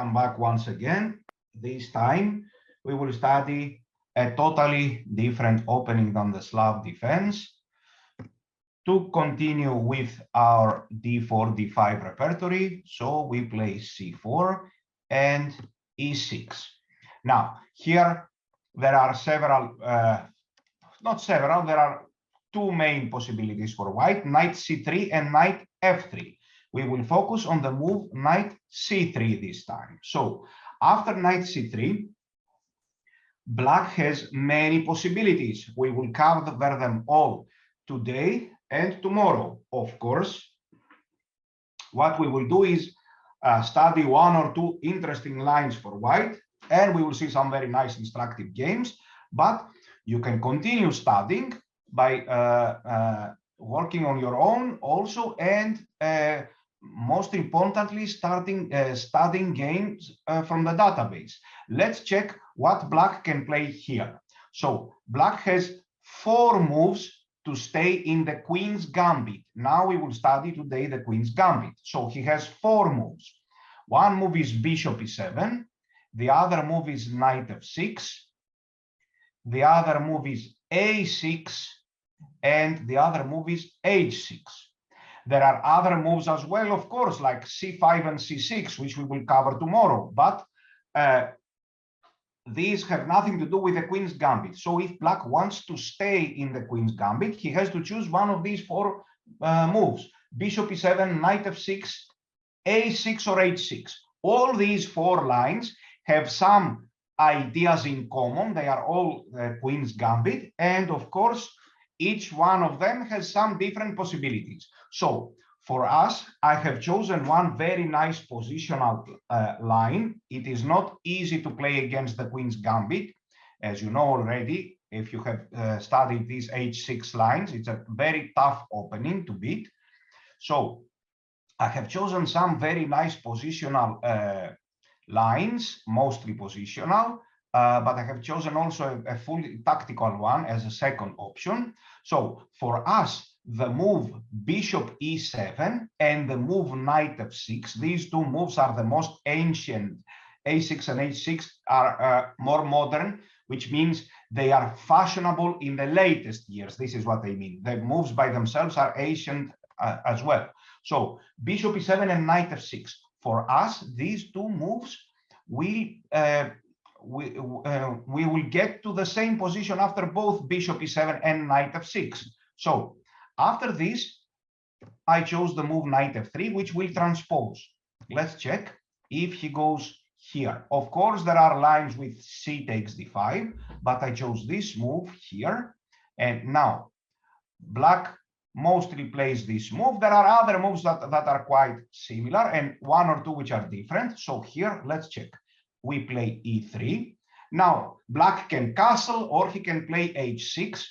come back once again. This time we will study a totally different opening than the Slav defense. To continue with our d4, d5 repertoire, so we play c4 and e6. Now, here there are there are two main possibilities for white, knight c3 and knight f3. We will focus on the move knight c3 this time. So after knight c3, black has many possibilities. We will cover them all today and tomorrow. Of course, what we will do is study one or two interesting lines for white, and we will see some very nice instructive games. But you can continue studying by working on your own also, and most importantly, studying games from the database. Let's check what black can play here. So black has 4 moves to stay in the Queen's Gambit. Now we will study today the Queen's Gambit. So he has 4 moves. One move is bishop e7. The other move is knight f6. The other move is a6. And the other move is h6. There are other moves as well, of course, like c5 and c6, which we will cover tomorrow. But these have nothing to do with the Queen's Gambit. So if black wants to stay in the Queen's Gambit, he has to choose one of these 4 moves. Bishop e7, knight f6, a6 or h6. All these 4 lines have some ideas in common. They are all Queen's Gambit. And of course, each one of them has some different possibilities. So for us, I have chosen one very nice positional line. It is not easy to play against the Queen's Gambit. As you know already, if you have studied these h6 lines, it's a very tough opening to beat. So I have chosen some very nice positional lines, mostly positional, but I have chosen also a fully tactical one as a second option. So for us, the move bishop e7 and the move knight f6, these 2 moves are the most ancient. a6 and h6 are more modern, which means they are fashionable in the latest years. This is what I mean. The moves by themselves are ancient as well. So bishop e7 and knight f6. For us, these 2 moves we will get to the same position after both bishop e7 and knight f6. So after this, I chose the move knight f3, which will transpose. Let's check if he goes here. Of course, there are lines with c takes d5, but I chose this move here. And now black mostly plays this move. There are other moves that are quite similar and 1 or 2 which are different. So here, let's check. We play e3. Now, black can castle or he can play h6.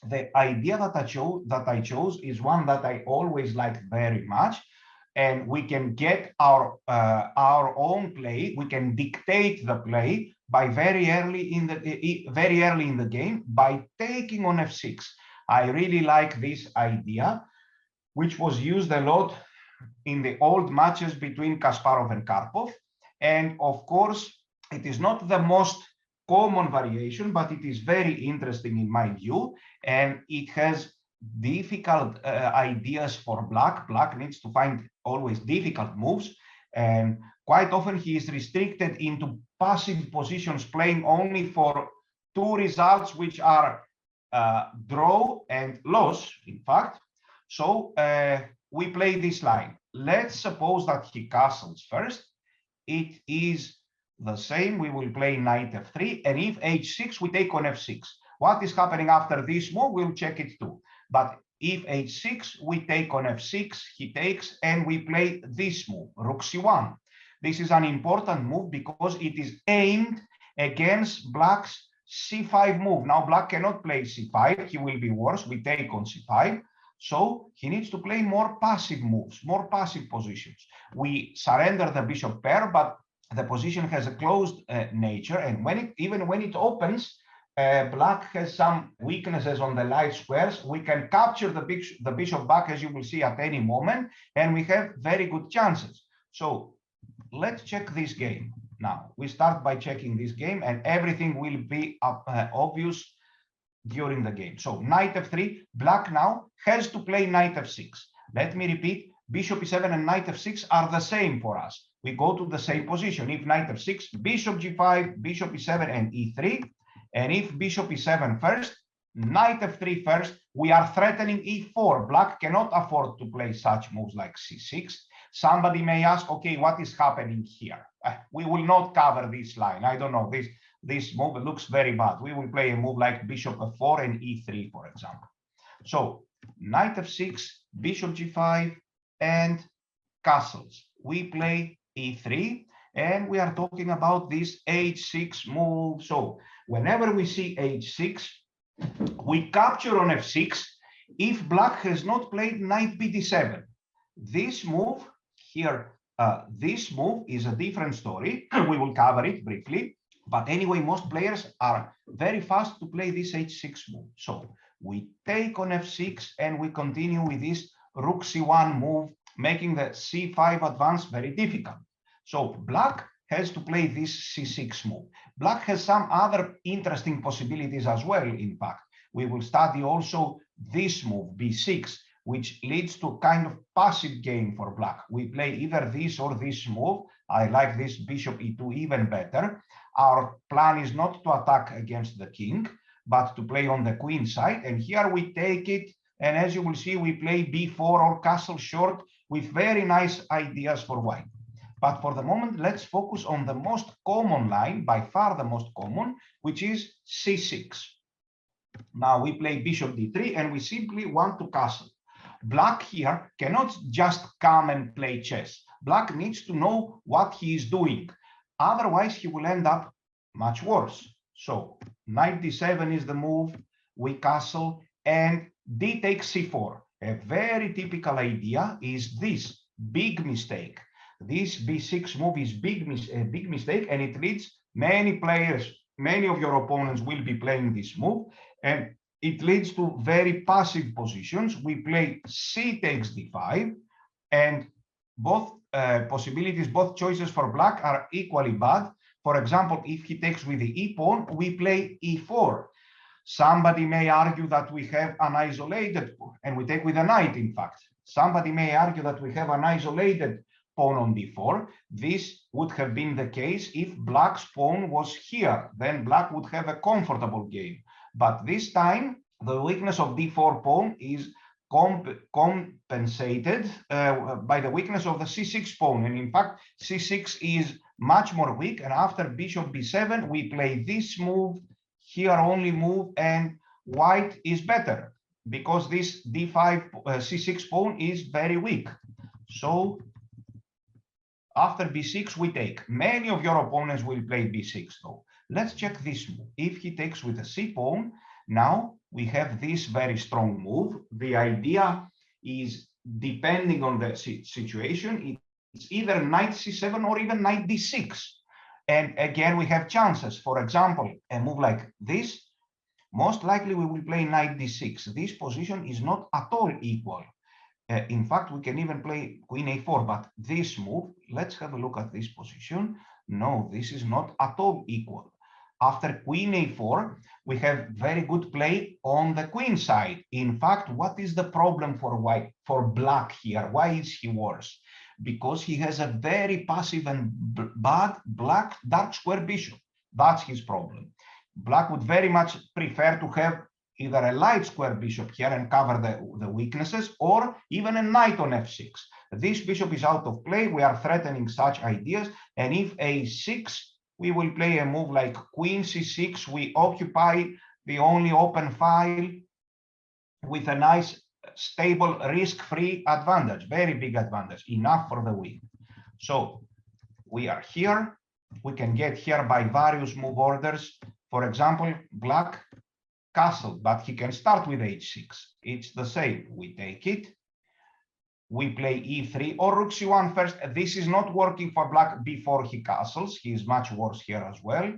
The idea that I chose is one that I always liked very much, and we can get our own play. We can dictate the play by very early in the game by taking on f6. I really like this idea, which was used a lot in the old matches between Kasparov and Karpov. And of course, it is not the most common variation, but it is very interesting in my view, and it has difficult ideas for black. Black needs to find always difficult moves, and quite often he is restricted into passive positions, playing only for 2 results, which are draw and loss, in fact. So we play this line. Let's suppose that he castles first. It is the same. We will play knight f3, and if h6, we take on f6. What is happening after this move? We'll check it too. But if h6, we take on f6, he takes, and we play this move, rook c1. This is an important move because it is aimed against black's c5 move. Now black cannot play c5. He will be worse. We take on c5. So he needs to play more passive moves, more passive positions. We surrender the bishop pair, but the position has a closed nature, and even when it opens, black has some weaknesses on the light squares. We can capture the bishop back, as you will see, at any moment, and we have very good chances. So let's check this game. Now, we start by checking this game, and everything will be obvious during the game. So knight f3, black now has to play knight f6. Let me repeat, bishop e7 and knight f6 are the same for us. We go to the same position. If knight f6, bishop g5, bishop e7 and e3. And if bishop e7 first, knight f3 first, we are threatening e4. Black cannot afford to play such moves like c6. Somebody may ask, okay, what is happening here? We will not cover this line. I don't know, this move looks very bad. We will play a move like bishop f4 and e3, for example. So knight f6, bishop g5, and castles. We play e3, and we are talking about this h6 move. So whenever we see h6, we capture on f6 if black has not played knight bd7. This move here, this move is a different story. We will cover it briefly. But anyway, most players are very fast to play this h6 move. So we take on f6 and we continue with this rook c1 move, making the c5 advance very difficult. So black has to play this c6 move. Black has some other interesting possibilities as well, in fact. We will study also this move, b6, which leads to kind of passive game for black. We play either this or this move. I like this bishop e2 even better. Our plan is not to attack against the king, but to play on the queen side. And here we take it. And as you will see, we play b4 or castle short with very nice ideas for white. But for the moment, let's focus on the most common line, by far the most common, which is c6. Now we play bishop d3 and we simply want to castle. Black here cannot just come and play chess. Black needs to know what he is doing. Otherwise, he will end up much worse. So knight d7 is the move. We castle and d takes c4. A very typical idea is this big mistake. This b6 move is a big mistake, and it leads many players, many of your opponents will be playing this move, and it leads to very passive positions. We play c takes d5, and both possibilities, both choices for black are equally bad. For example, if he takes with the e pawn, we play e4. Somebody may argue that we have an isolated pawn, and we take with a knight, in fact. Somebody may argue that we have an isolated pawn on d4. This would have been the case if black's pawn was here. Then black would have a comfortable game. But this time, the weakness of d4 pawn is compensated by the weakness of the c6 pawn. And in fact, c6 is much more weak. And after bishop b7, we play this move, here only move, and white is better because this d5 c6 pawn is very weak. So after b6, we take. Many of your opponents will play b6 though. Let's check this move. If he takes with a c pawn, now we have this very strong move. The idea is, depending on the situation, it's either knight c7 or even knight d6. And again, we have chances. For example, a move like this, most likely we will play knight d6. This position is not at all equal. In fact, we can even play queen a4, but this move, let's have a look at this position. No, this is not at all equal. After queen a4, we have very good play on the queen side. In fact, what is the problem for white, for black here? Why is he worse? Because he has a very passive and bad black dark square bishop. That's his problem. Black would very much prefer to have either a light square bishop here and cover the weaknesses, or even a knight on f6. This bishop is out of play. We are threatening such ideas. And if a6, we will play a move like queen c6. We occupy the only open file with a nice, stable, risk-free advantage, very big advantage, enough for the win. So we are here. We can get here by various move orders. For example, black castle, but he can start with h6. It's the same. We take it. We play e3 or rook c1 first. This is not working for black before he castles. He is much worse here as well.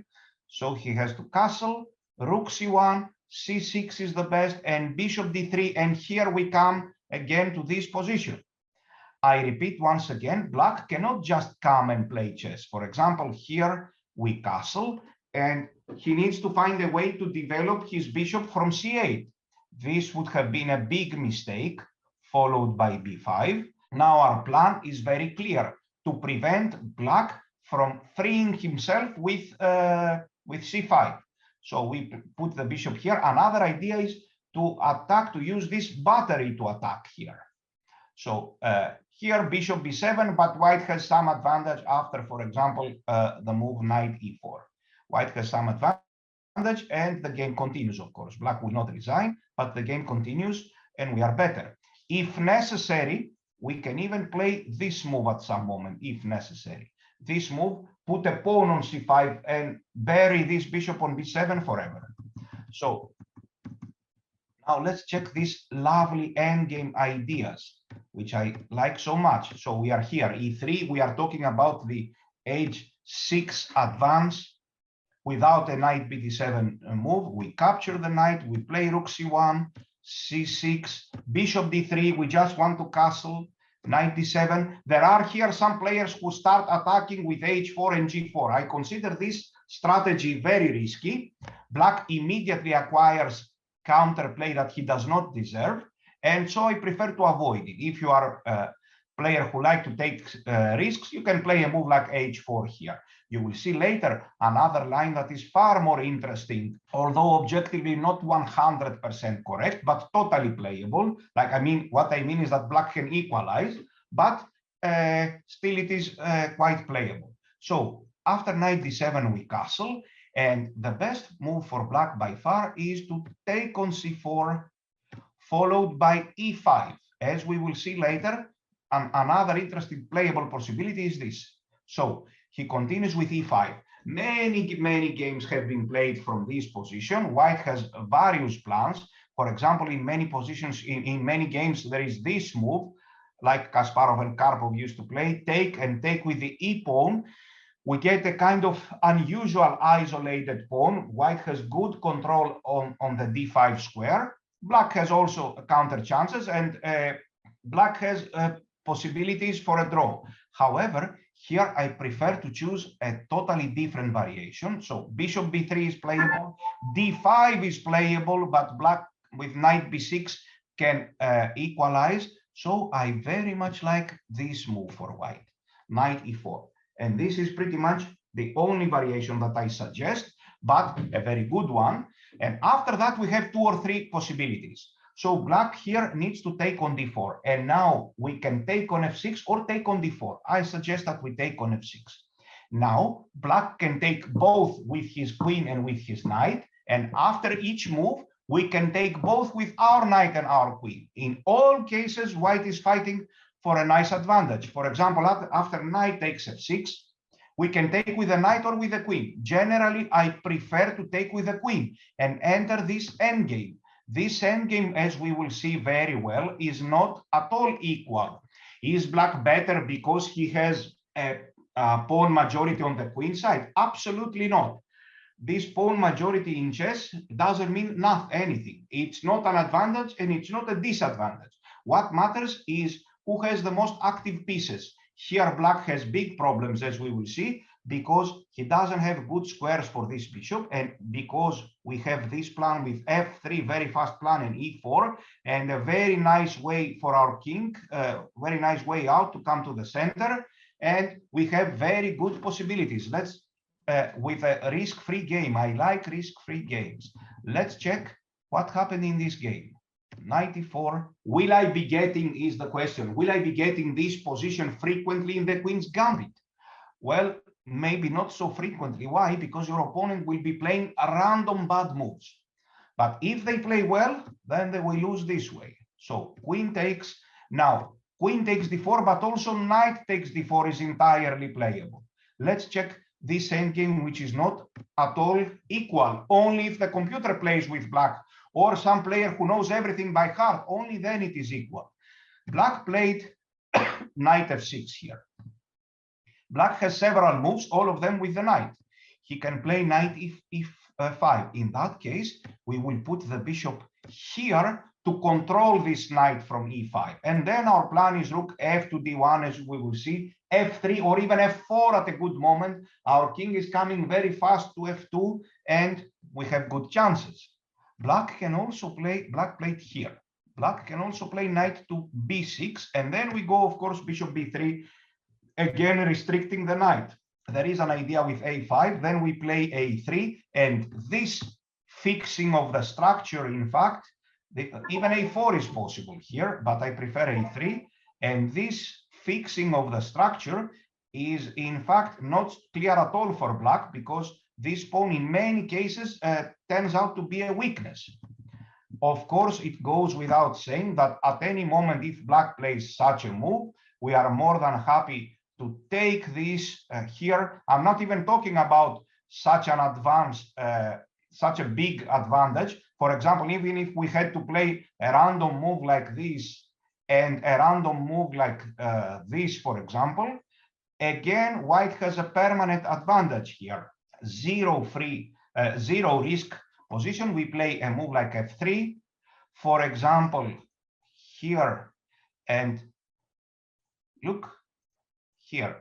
So he has to castle. Rook c1, c6 is the best, and bishop d3. And here we come again to this position. I repeat once again, black cannot just come and play chess. For example, here we castle, and he needs to find a way to develop his bishop from c8. This would have been a big mistake, followed by b5. Now our plan is very clear, to prevent black from freeing himself with c5. So we put the bishop here. Another idea is to attack, to use this battery to attack here. So here bishop b7, but white has some advantage after, for example, the move knight e4. White has some advantage, and the game continues, of course. Black will not resign, but the game continues, and we are better. If necessary, we can even play this move at some moment, if necessary. This move, put a pawn on c5 and bury this bishop on b7 forever. So now let's check these lovely endgame ideas, which I like so much. So we are here, e3. We are talking about the h6 advance without a knight bd7 move. We capture the knight, we play rook c1, c6, bishop d3. We just want to castle, knight d7. There are here some players who start attacking with h4 and g4. I consider this strategy very risky. Black immediately acquires counterplay that he does not deserve, and so I prefer to avoid it. If you are a player who like to take risks, you can play a move like h4 here. You will see later another line that is far more interesting, although objectively not 100% correct, but totally playable. Like, what I mean is that black can equalize, but still it is quite playable. So after knight d7, we castle. And the best move for black by far is to take on c4, followed by e5. As we will see later, another interesting playable possibility is this. So he continues with e5. Many games have been played from this position. White has various plans. For example, in many positions, in many games, there is this move, like Kasparov and Karpov used to play, take and take with the e-pawn. We get a kind of unusual isolated pawn. White has good control on the d5 square. Black has also counter chances, and black has possibilities for a draw. However, here I prefer to choose a totally different variation. So bishop b3 is playable, d5 is playable, but black with knight b6 can equalize. So I very much like this move for white, knight e4. And this is pretty much the only variation that I suggest, but a very good one. And after that, we have 2 or 3 possibilities. So black here needs to take on d4. And now we can take on f6 or take on d4. I suggest that we take on f6. Now, black can take both with his queen and with his knight. And after each move, we can take both with our knight and our queen. In all cases, white is fighting for a nice advantage. For example, after knight takes f6, we can take with a knight or with a queen. Generally, I prefer to take with a queen and enter this endgame. This endgame, as we will see very well, is not at all equal. Is black better because he has a pawn majority on the queen side? Absolutely not. This pawn majority in chess doesn't mean anything. It's not an advantage and it's not a disadvantage. What matters is who has the most active pieces. Here, black has big problems, as we will see, because he doesn't have good squares for this bishop, and because we have this plan with f3, very fast plan, and e4, and a very nice way for our king, very nice way out to come to the center, and we have very good possibilities. Let's, with a risk-free game, I like risk-free games. Let's check what happened in this game. 94. Will I be getting, is the question, will I be getting this position frequently in the queen's gambit? Well, maybe not so frequently. Why? Because your opponent will be playing random bad moves. But if they play well, then they will lose this way. So queen takes. Now, queen takes d4, but also knight takes d4 is entirely playable. Let's check this endgame, which is not at all equal. Only if the computer plays with black, or some player who knows everything by heart, only then it is equal. Black played knight f6 here. Black has several moves, all of them with the knight. He can play knight f5. In that case, we will put the bishop here to control this knight from e5. And then our plan is rook f to d1, as we will see, f3 or even f4 at a good moment. Our king is coming very fast to f2 and we have good chances. Black can also play, black played here. Black can also play knight to b6, and then we go, of course, bishop b3, again restricting the knight. There is an idea with a5, then we play a3, and this fixing of the structure, in fact, even a4 is possible here, but I prefer a3, and this fixing of the structure is in fact not clear at all for black, because this pawn in many cases turns out to be a weakness. Of course, it goes without saying that at any moment, if black plays such a move, we are more than happy to take this here. I'm not even talking about such an advance, such a big advantage. For example, even if we had to play a random move like this and a random move like this, for example, again, white has a permanent advantage here. Zero risk position. We play a move like f3, for example, here, and look here.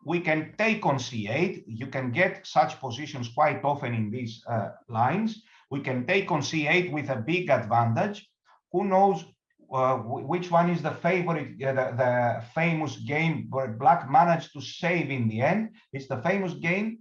We can take on c8. You can get such positions quite often in these lines. We can take on c8 with a big advantage. Who knows which one is the favorite, the famous game where black managed to save in the end? It's the famous game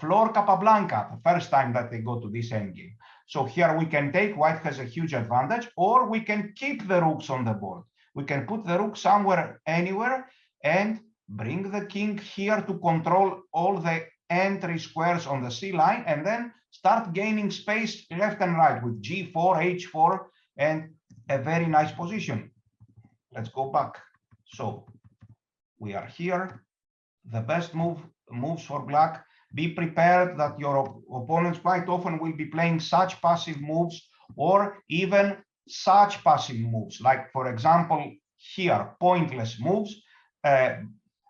Flor Capablanca, the first time that they go to this endgame. So here we can take, white has a huge advantage, or we can keep the rooks on the board. We can put the rook somewhere, anywhere, and bring the king here to control all the entry squares on the C line, and then start gaining space left and right with G4, H4, and a very nice position. Let's go back. So we are here. The best moves for black. Be prepared that your opponents quite often will be playing such passive moves, or even such passive moves, like, for example, here, pointless moves.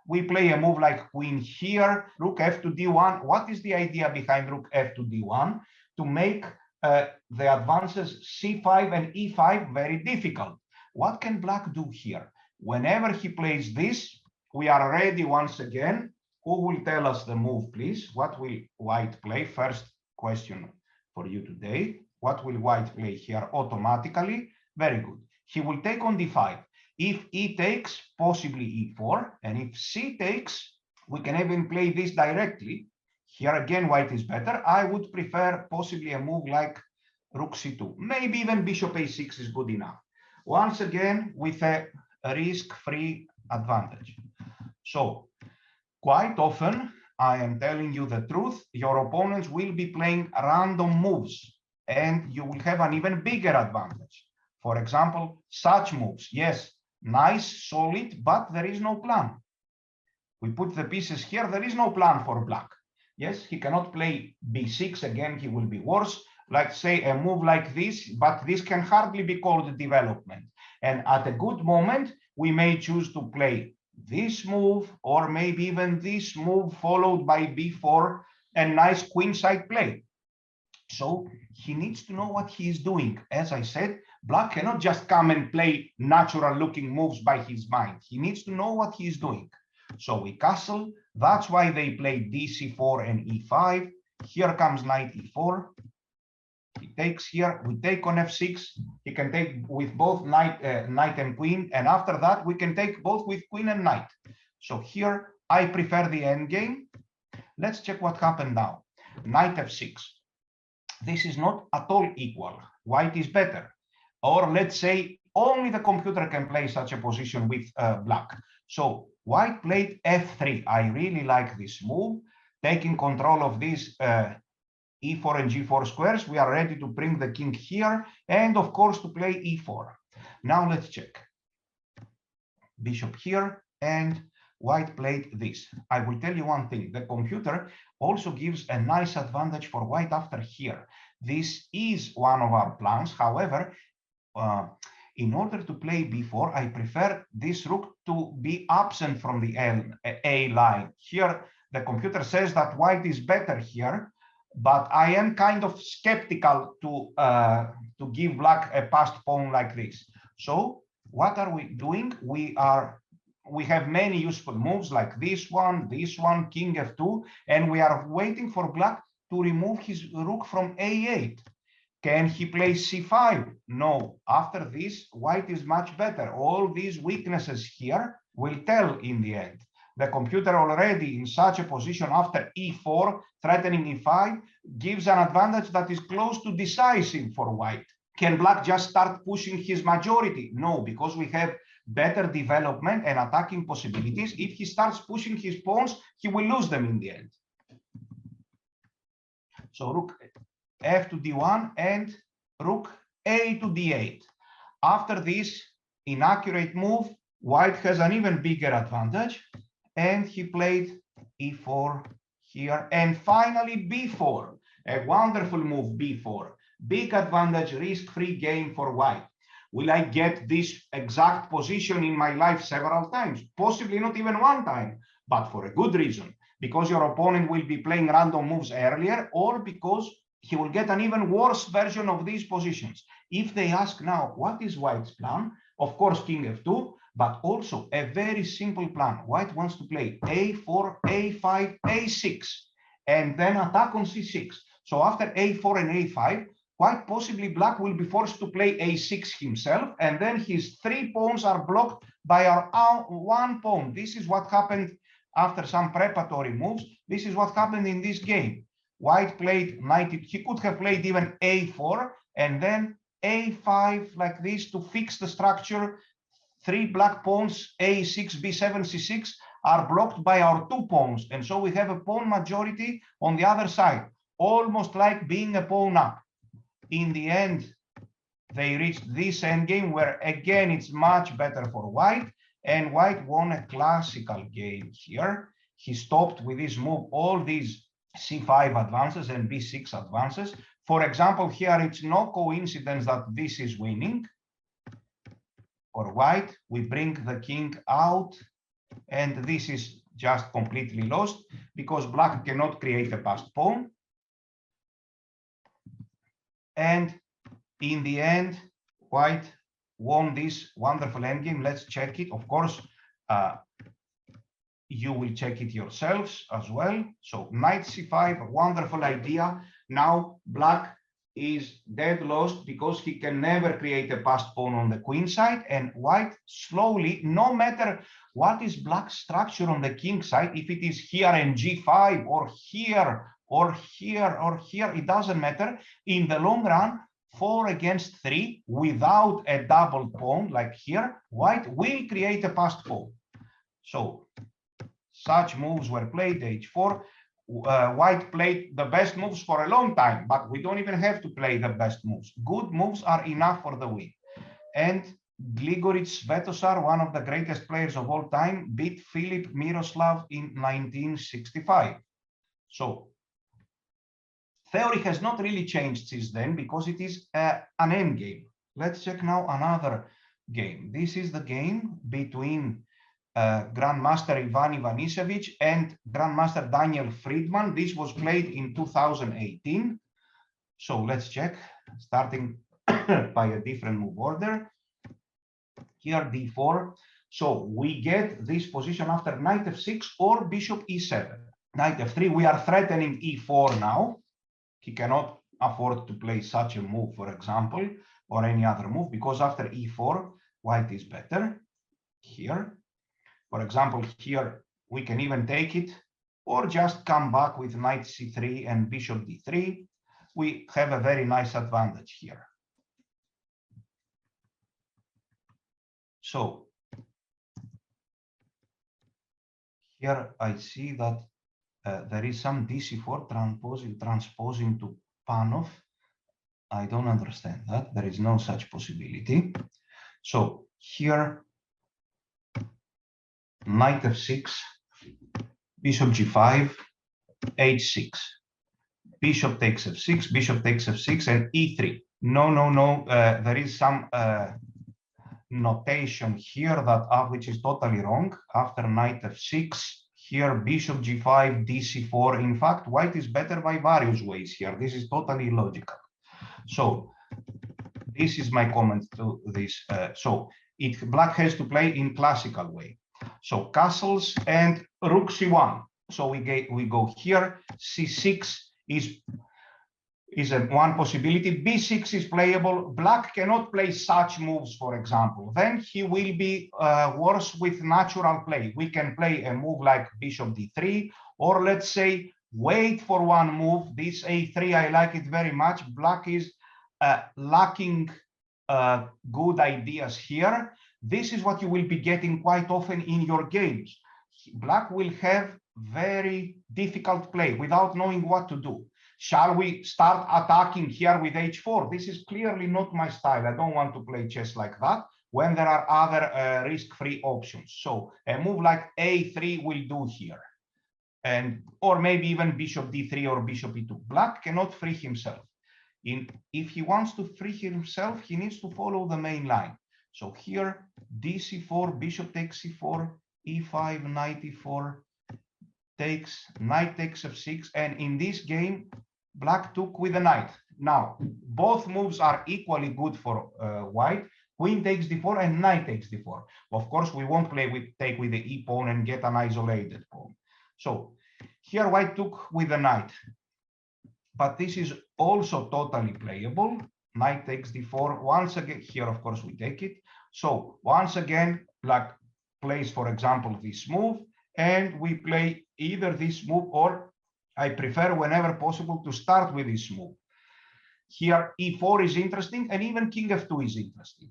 We play a move like queen here, rook f to d1. What is the idea behind rook f to d1? To make the advances c5 and e5 very difficult. What can black do here? Whenever he plays this, we are ready once again. Who will tell us the move, please? What will white play? First question for you today. What will white play here automatically? Very good. He will take on d5. If e takes, possibly e4. And if c takes, we can even play this directly. Here again, white is better. I would prefer possibly a move like rook c2. Maybe even bishop a6 is good enough. Once again, with a risk-free advantage. So, quite often, I am telling you the truth, your opponents will be playing random moves, and you will have an even bigger advantage. For example, such moves. Yes, nice, solid, but there is no plan. We put the pieces here. There is no plan for black. Yes, he cannot play b6. Again, he will be worse. Like, say, a move like this, but this can hardly be called development. And at a good moment, we may choose to play this move, or maybe even this move followed by b4 and nice queenside play. So he needs to know what he is doing. As I said, black cannot just come and play natural looking moves by his mind. He needs to know what he is doing. So we castle. That's why they play dc4 and e5. Here comes knight e4. He takes here. We take on f6. He can take with both knight and queen. And after that, we can take both with queen and knight. So here, I prefer the endgame. Let's check what happened now. Knight f6. This is not at all equal. White is better. Or let's say only the computer can play such a position with black. So white played f3. I really like this move. Taking control of these e4 and g4 squares. We are ready to bring the king here. And of course to play e4. Now let's check. Bishop here, and white played this. I will tell you one thing. The computer also gives a nice advantage for white after here. This is one of our plans. However, in order to play b4, I prefer this rook to be absent from the A line. Here, the computer says that white is better here, but I am kind of skeptical to give black a passed pawn like this. So what are we doing? We have many useful moves like this one, king f2, and we are waiting for black to remove his rook from a8. Can he play c5? No. After this, white is much better. All these weaknesses here will tell in the end. The computer already in such a position after e4, threatening e5, gives an advantage that is close to decisive for white. Can black just start pushing his majority? No, because we have better development and attacking possibilities. If he starts pushing his pawns, he will lose them in the end. So rook f to d1 and rook a to d8. After this inaccurate move, white has an even bigger advantage, and he played e4 here, and finally b4, a wonderful move, b4. Big advantage, risk-free game for white. Will I get this exact position in my life several times? Possibly not even one time, but for a good reason, because your opponent will be playing random moves earlier, or because he will get an even worse version of these positions. If they ask now, what is white's plan? Of course, king f2, but also a very simple plan. White wants to play a4, a5, a6, and then attack on c6. So after a4 and a5, quite possibly black will be forced to play a6 himself, and then his 3 pawns are blocked by our 1 pawn. This is what happened after some preparatory moves. This is what happened in this game. White played knight. He could have played even a4 and then a5 like this to fix the structure. 3 black pawns, a6, b7, c6 are blocked by our 2 pawns. And so we have a pawn majority on the other side, almost like being a pawn up. In the end, they reached this endgame where again it's much better for white, and white won a classical game here. He stopped with this move all these c5 advances and b6 advances. For example, here it's no coincidence that this is winning. For white, we bring the king out, and this is just completely lost because black cannot create a passed pawn. And in the end, white won this wonderful endgame. Let's check it. Of course, you will check it yourselves as well. So knight c5, a wonderful idea. Now black is dead lost because he can never create a passed pawn on the queen side, and white slowly, no matter what is black's structure on the king side, if it is here and g5 or here or here or here, it doesn't matter. In the long run, 4 against 3 without a double pawn like here, white will create a passed pawn. So such moves were played, h4. White played the best moves for a long time, but we don't even have to play the best moves. Good moves are enough for the win. And Grigoriy Svetosar, one of the greatest players of all time, beat Philip Miroslav in 1965. So theory has not really changed since then because it is an endgame. Let's check now another game. This is the game between Grandmaster Ivan Ivanisevic and Grandmaster Daniel Friedman. This was played in 2018. So let's check, starting by a different move order. Here d4. So we get this position after knight f6 or bishop e7. Knight f3, we are threatening e4 now. He cannot afford to play such a move, for example, or any other move, because after e4, white is better. Here, for example, here we can even take it, or just come back with knight c3 and bishop d3. We have a very nice advantage here. So here I see that there is some dc4 transposing to Panov. I don't understand that. There is no such possibility. So here, knight f6, bishop g5, h6, bishop takes f6, bishop takes f6, and e3. No. There is some notation here that which is totally wrong. After knight f6, Here, bishop g5, dc4. In fact, white is better by various ways here. This is totally illogical. So this is my comment to this. Black has to play in classical way. So castles and rook c1. So we go here. c6 is one possibility. b6 is playable. Black cannot play such moves, for example. Then he will be worse with natural play. We can play a move like bishop d3, or let's say wait for one move. This a3, I like it very much. Black is lacking good ideas here. This is what you will be getting quite often in your games. Black will have very difficult play without knowing what to do. Shall we start attacking here with h4? This is clearly not my style. I don't want to play chess like that when there are other risk-free options. So a move like a3 will do here. Or maybe even bishop d3 or bishop e2. Black cannot free himself. If he wants to free himself, he needs to follow the main line. So here, dc4, bishop takes c4, e5, knight e4, knight takes f6, and in this game, black took with the knight. Now, both moves are equally good for white. Queen takes d4 and knight takes d4. Of course, we won't take with the e pawn and get an isolated pawn. So here, white took with the knight. But this is also totally playable. Knight takes d4. Once again, here, of course, we take it. So once again, black plays, for example, this move, and we play either this move, or I prefer, whenever possible, to start with this move. Here, e4 is interesting, and even king f2 is interesting.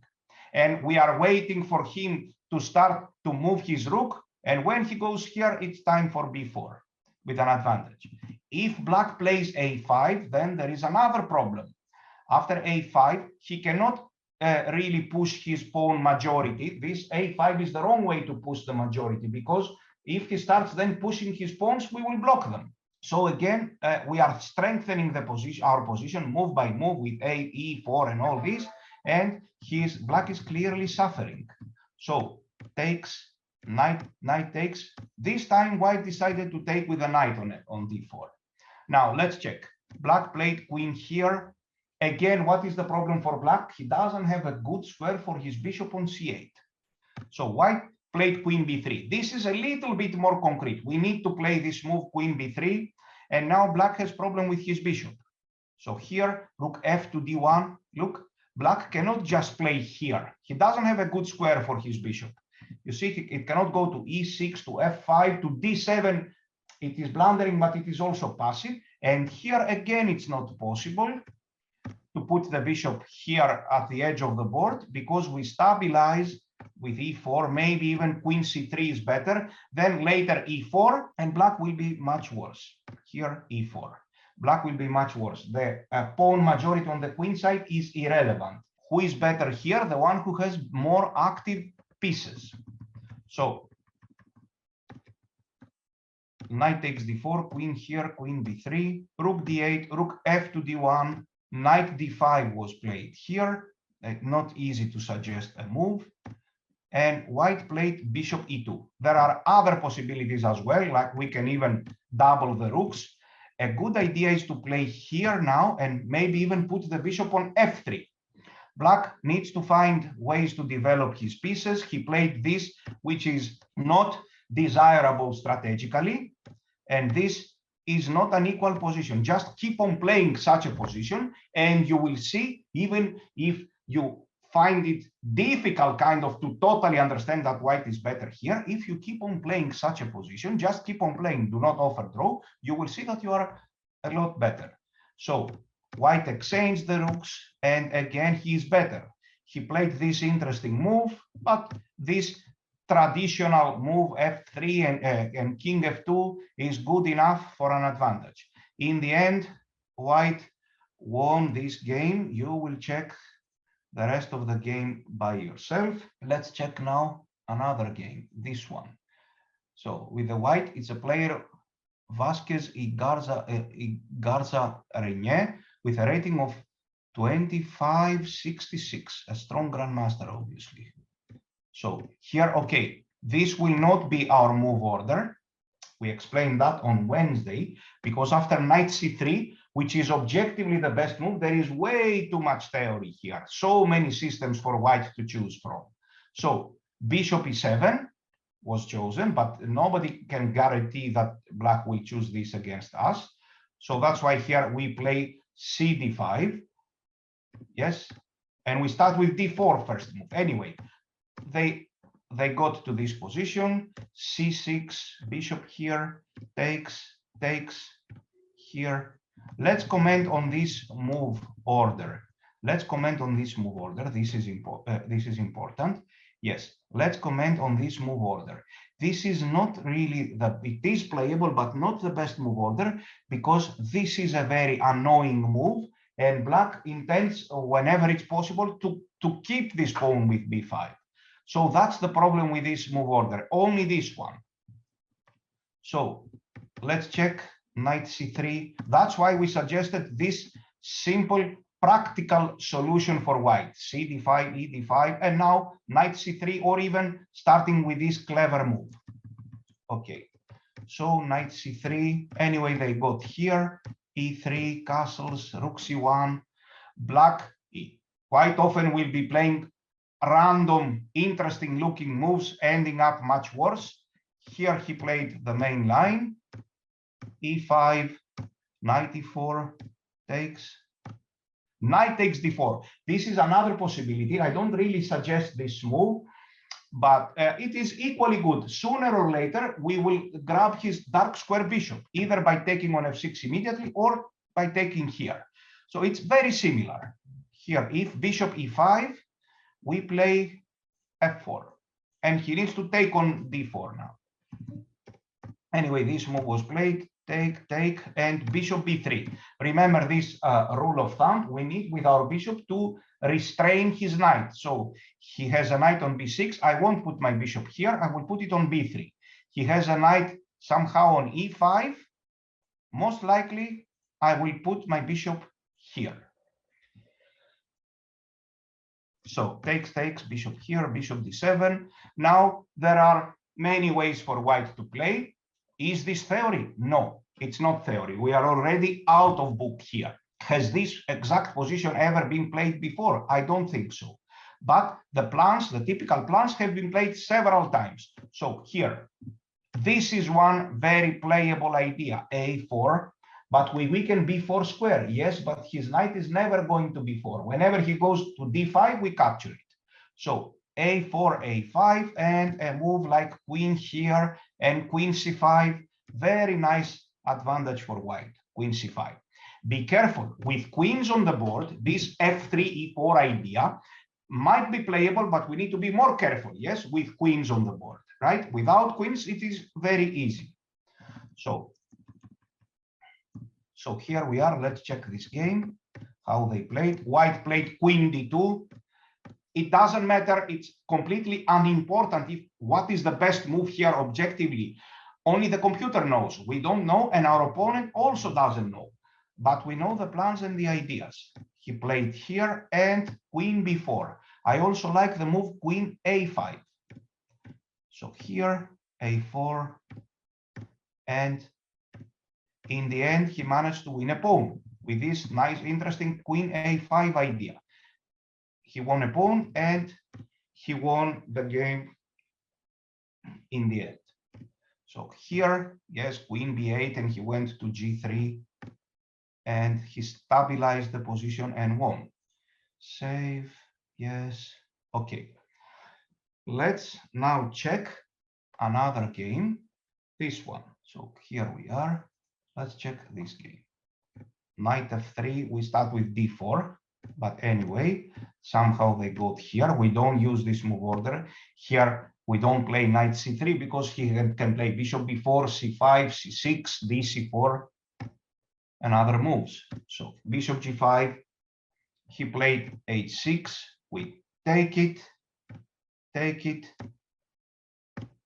And we are waiting for him to start to move his rook. And when he goes here, it's time for b4 with an advantage. If black plays a5, then there is another problem. After a5, he cannot really push his pawn majority. This a5 is the wrong way to push the majority, because if he starts then pushing his pawns, we will block them. So again, we are strengthening the position, our position, move by move with e4 and all this, and black is clearly suffering. So takes, knight takes. This time white decided to take with a knight on d4. Now let's check. Black played queen here. Again, what is the problem for black? He doesn't have a good square for his bishop on c8. So white played queen b3. This is a little bit more concrete. We need to play this move, queen b3, and now black has problem with his bishop. So here, rook f to d1. Look, black cannot just play here. He doesn't have a good square for his bishop. You see, it cannot go to e6, to f5, to d7. It is blundering, but it is also passive. And here again, it's not possible to put the bishop here at the edge of the board, because we stabilize with e4, maybe even queen c3 is better, then later e4, and black will be much worse. Here, e4. Black will be much worse. The pawn majority on the queen side is irrelevant. Who is better here? The one who has more active pieces. So, knight takes d4, queen here, queen b3, rook d8, rook f to d1, knight d5 was played here. Not easy to suggest a move. And white played bishop e2. There are other possibilities as well, like we can even double the rooks. A good idea is to play here now and maybe even put the bishop on f3. Black needs to find ways to develop his pieces. He played this, which is not desirable strategically, and this is not an equal position. Just keep on playing such a position, and you will see, even if you find it difficult kind of to totally understand that white is better here, if you keep on playing such a position, just keep on playing, do not offer draw, you will see that you are a lot better. So white exchanged the rooks, and again he is better. He played this interesting move, but this traditional move f3 and king f2 is good enough for an advantage. In the end, white won this game. You will check the rest of the game by yourself. Let's check now another game, this one. So with the white, it's a player Vasquez y Garza Reñé with a rating of 2566, a strong grandmaster, obviously. So here, okay, this will not be our move order. We explained that on Wednesday, because after knight c3, which is objectively the best move, there is way too much theory here. So many systems for white to choose from. So bishop e7 was chosen, but nobody can guarantee that black will choose this against us. So that's why here we play cd5. Yes, and we start with d4 first move. Anyway, they got to this position, c6, bishop here, takes here. Let's comment on this move order. Let's comment on this move order. This is important. Yes, let's comment on this move order. This is not really it is playable, but not the best move order, because this is a very annoying move, and black intends, whenever it's possible, to keep this pawn with b5. So that's the problem with this move order, only this one. So let's check knight c3. That's why we suggested this simple practical solution for white, cd5, ed5, and now knight c3, or even starting with this clever move. Okay, so knight c3, anyway, they got here, e3, castles, rook c1. Black quite often will be playing random, interesting looking moves, ending up much worse. Here he played the main line, e5, knight e4, takes, knight takes d4. This is another possibility. I don't really suggest this move, but it is equally good. Sooner or later, we will grab his dark square bishop, either by taking on f6 immediately or by taking here. So it's very similar. Here, if bishop e5, we play f4, and he needs to take on d4 now. Anyway, this move was played, take, and bishop b3. Remember this rule of thumb, we need with our bishop to restrain his knight. So he has a knight on b6, I won't put my bishop here, I will put it on b3. He has a knight somehow on e5, most likely I will put my bishop here. So takes, bishop here, bishop d7. Now there are many ways for white to play. Is this theory? No, it's not theory. We are already out of book here. Has this exact position ever been played before? I don't think so. But the plans, the typical plans, have been played several times. So here, this is one very playable idea, a4. But we weaken b4 square, yes, but his knight is never going to b4. Whenever he goes to d5, we capture it. So a4, a5, and a move like queen here and queen c5. Very nice advantage for white, queen c5. Be careful, with queens on the board, this f3, e4 idea might be playable, but we need to be more careful, yes, with queens on the board, right? Without queens, it is very easy. So here we are, let's check this game, how they played. White played queen d2. It doesn't matter, it's completely unimportant if what is the best move here objectively. Only the computer knows, we don't know, and our opponent also doesn't know. But we know the plans and the ideas. He played here and queen b4. I also like the move queen a5. So here, a4, and in the end, he managed to win a pawn with this nice, interesting queen a5 idea. He won a pawn and he won the game in the end. So here, yes, queen b8, and he went to g3, and he stabilized the position and won. Save, yes, okay. Let's now check another game, this one. So here we are. Let's check this game. Knight f3, we start with d4, but anyway, somehow they got here. We don't use this move order. Here, we don't play knight c3 because he can play bishop b4, c5, c6, d4, and other moves. So bishop g5, he played h6, we take it,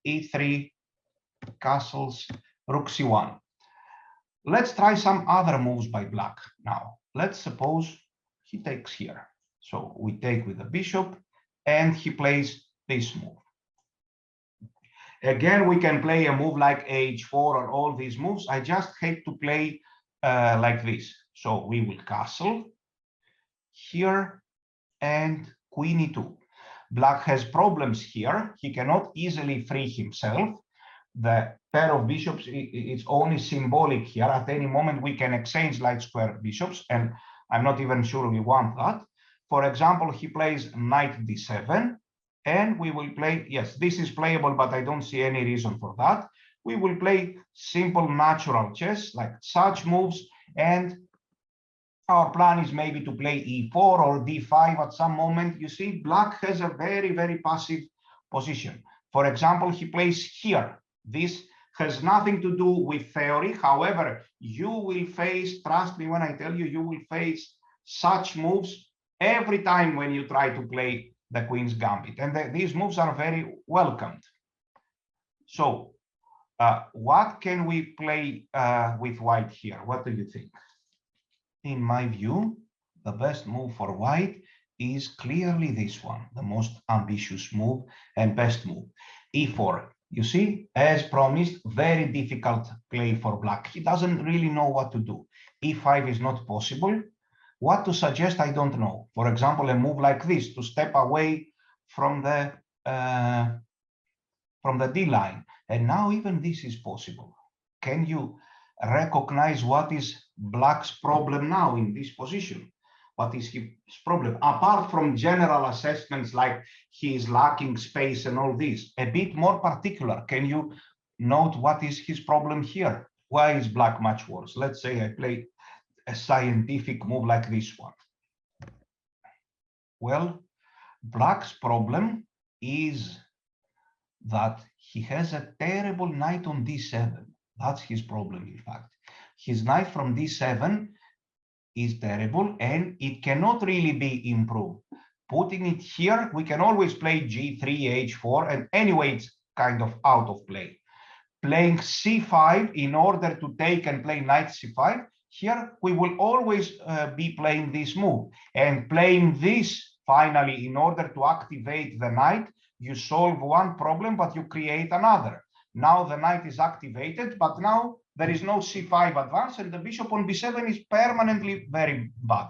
e3, castles, rook c1. Let's try some other moves by black now. Let's suppose he takes here. So we take with the bishop, and he plays this move. Again, we can play a move like h4 or all these moves. I just hate to play like this. So we will castle here and queen e2. Black has problems here. He cannot easily free himself. The pair of bishops is only symbolic here. At any moment, we can exchange light square bishops, and I'm not even sure we want that. For example, he plays knight d7, and we will play, yes, this is playable, but I don't see any reason for that. We will play simple natural chess, like such moves, and our plan is maybe to play e4 or d5 at some moment. You see, black has a very, very passive position. For example, he plays here. This has nothing to do with theory. However, you will face, trust me when I tell you, you will face such moves every time when you try to play the Queen's Gambit. And these moves are very welcomed. So what can we play with white here? What do you think? In my view, the best move for white is clearly this one, the most ambitious move and best move, e4. You see, as promised, very difficult play for black. He doesn't really know what to do. e5 is not possible. What to suggest, I don't know. For example, a move like this, to step away from the D line. And now even this is possible. Can you recognize what is black's problem now in this position? What is his problem? Apart from general assessments like he is lacking space and all this, a bit more particular, can you note what is his problem here? Why is black much worse? Let's say I play a scientific move like this one. Well, black's problem is that he has a terrible knight on d7. That's his problem, in fact. His knight from d7 is terrible, and it cannot really be improved. Putting it here, we can always play g3, h4, and anyway, it's kind of out of play. Playing c5 in order to take and play knight c5, here we will always be playing this move. And playing this finally in order to activate the knight, you solve one problem, but you create another. Now the knight is activated, but now there is no c5 advance, and the bishop on b7 is permanently very bad.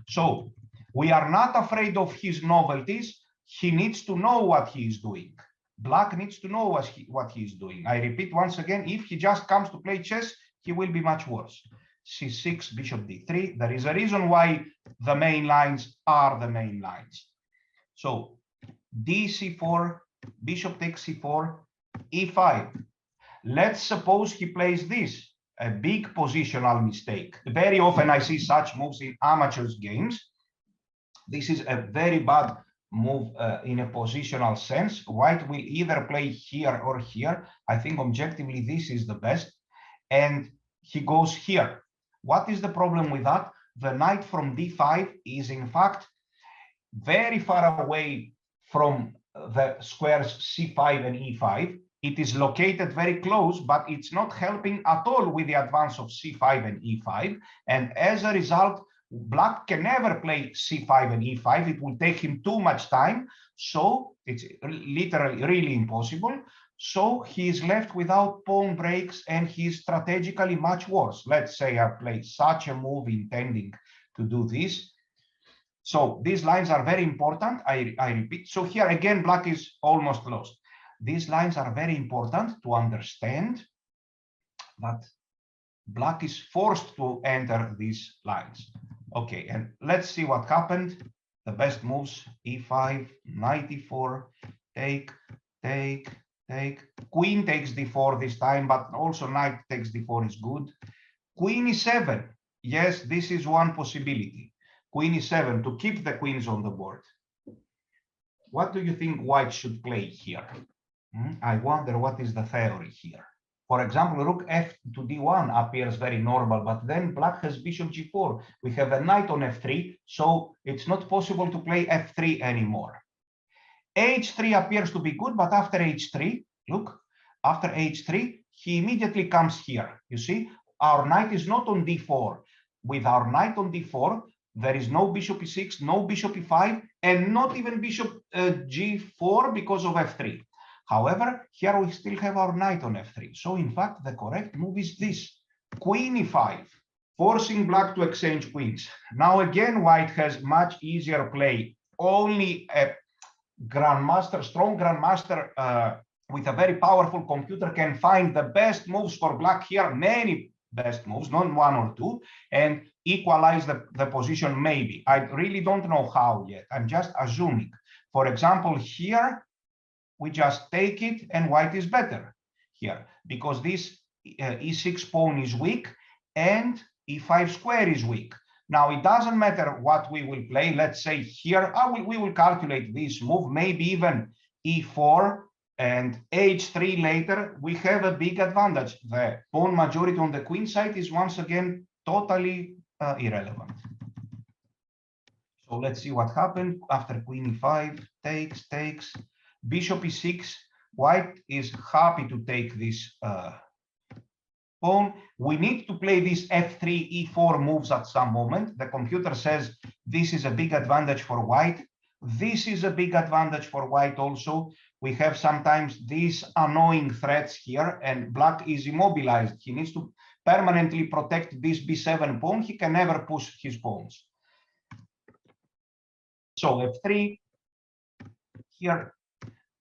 So we are not afraid of his novelties. He needs to know what he is doing. Black needs to know what he is doing. I repeat once again, if he just comes to play chess, he will be much worse. c6, bishop d3. There is a reason why the main lines are the main lines. So d c4, bishop takes c4, e5. Let's suppose he plays this, a big positional mistake. Very often I see such moves in amateurs games. This is a very bad move in a positional sense. White will either play here or here. I think objectively this is the best. And he goes here. What is the problem with that? The knight from d5 is in fact very far away from the squares c5 and e5. It is located very close, but it's not helping at all with the advance of c5 and e5. And as a result, black can never play c5 and e5. It will take him too much time. So it's literally really impossible. So he is left without pawn breaks, and he is strategically much worse. Let's say I play such a move intending to do this. So these lines are very important. I repeat. So here again, black is almost lost. These lines are very important to understand that black is forced to enter these lines. Okay, and let's see what happened. The best moves, e5, knight e4, take, take, take. Queen takes d4 this time, but also knight takes d4 is good. Queen e7. Yes, this is one possibility. Queen e7 to keep the queens on the board. What do you think white should play here? I wonder what is the theory here. For example, rook f to d1 appears very normal, but then black has bishop g4. We have a knight on f3, so it's not possible to play f3 anymore. h3 appears to be good, but after h3, look, after h3, he immediately comes here. You see, our knight is not on d4. With our knight on d4, there is no bishop e6, no bishop e5, and not even bishop g4 because of f3. However, here we still have our knight on f3. So in fact, the correct move is this, queen e5, forcing black to exchange queens. Now again, white has much easier play. Only a grandmaster, strong grandmaster with a very powerful computer can find the best moves for black here, many best moves, not one or two, and equalize the position maybe. I really don't know how yet. I'm just assuming. For example, here, we just take it and white is better here because this e6 pawn is weak and e5 square is weak. Now, it doesn't matter what we will play. Let's say here, we will calculate this move, maybe even e4 and h3 later. We have a big advantage. The pawn majority on the queen side is once again totally irrelevant. So let's see what happened after queen e5, takes, bishop e6. White is happy to take this pawn. We need to play these f3, e4 moves at some moment. The computer says this is a big advantage for white. This is a big advantage for white also. We have sometimes these annoying threats here, and black is immobilized. He needs to permanently protect this b7 pawn. He can never push his pawns. So f3 here.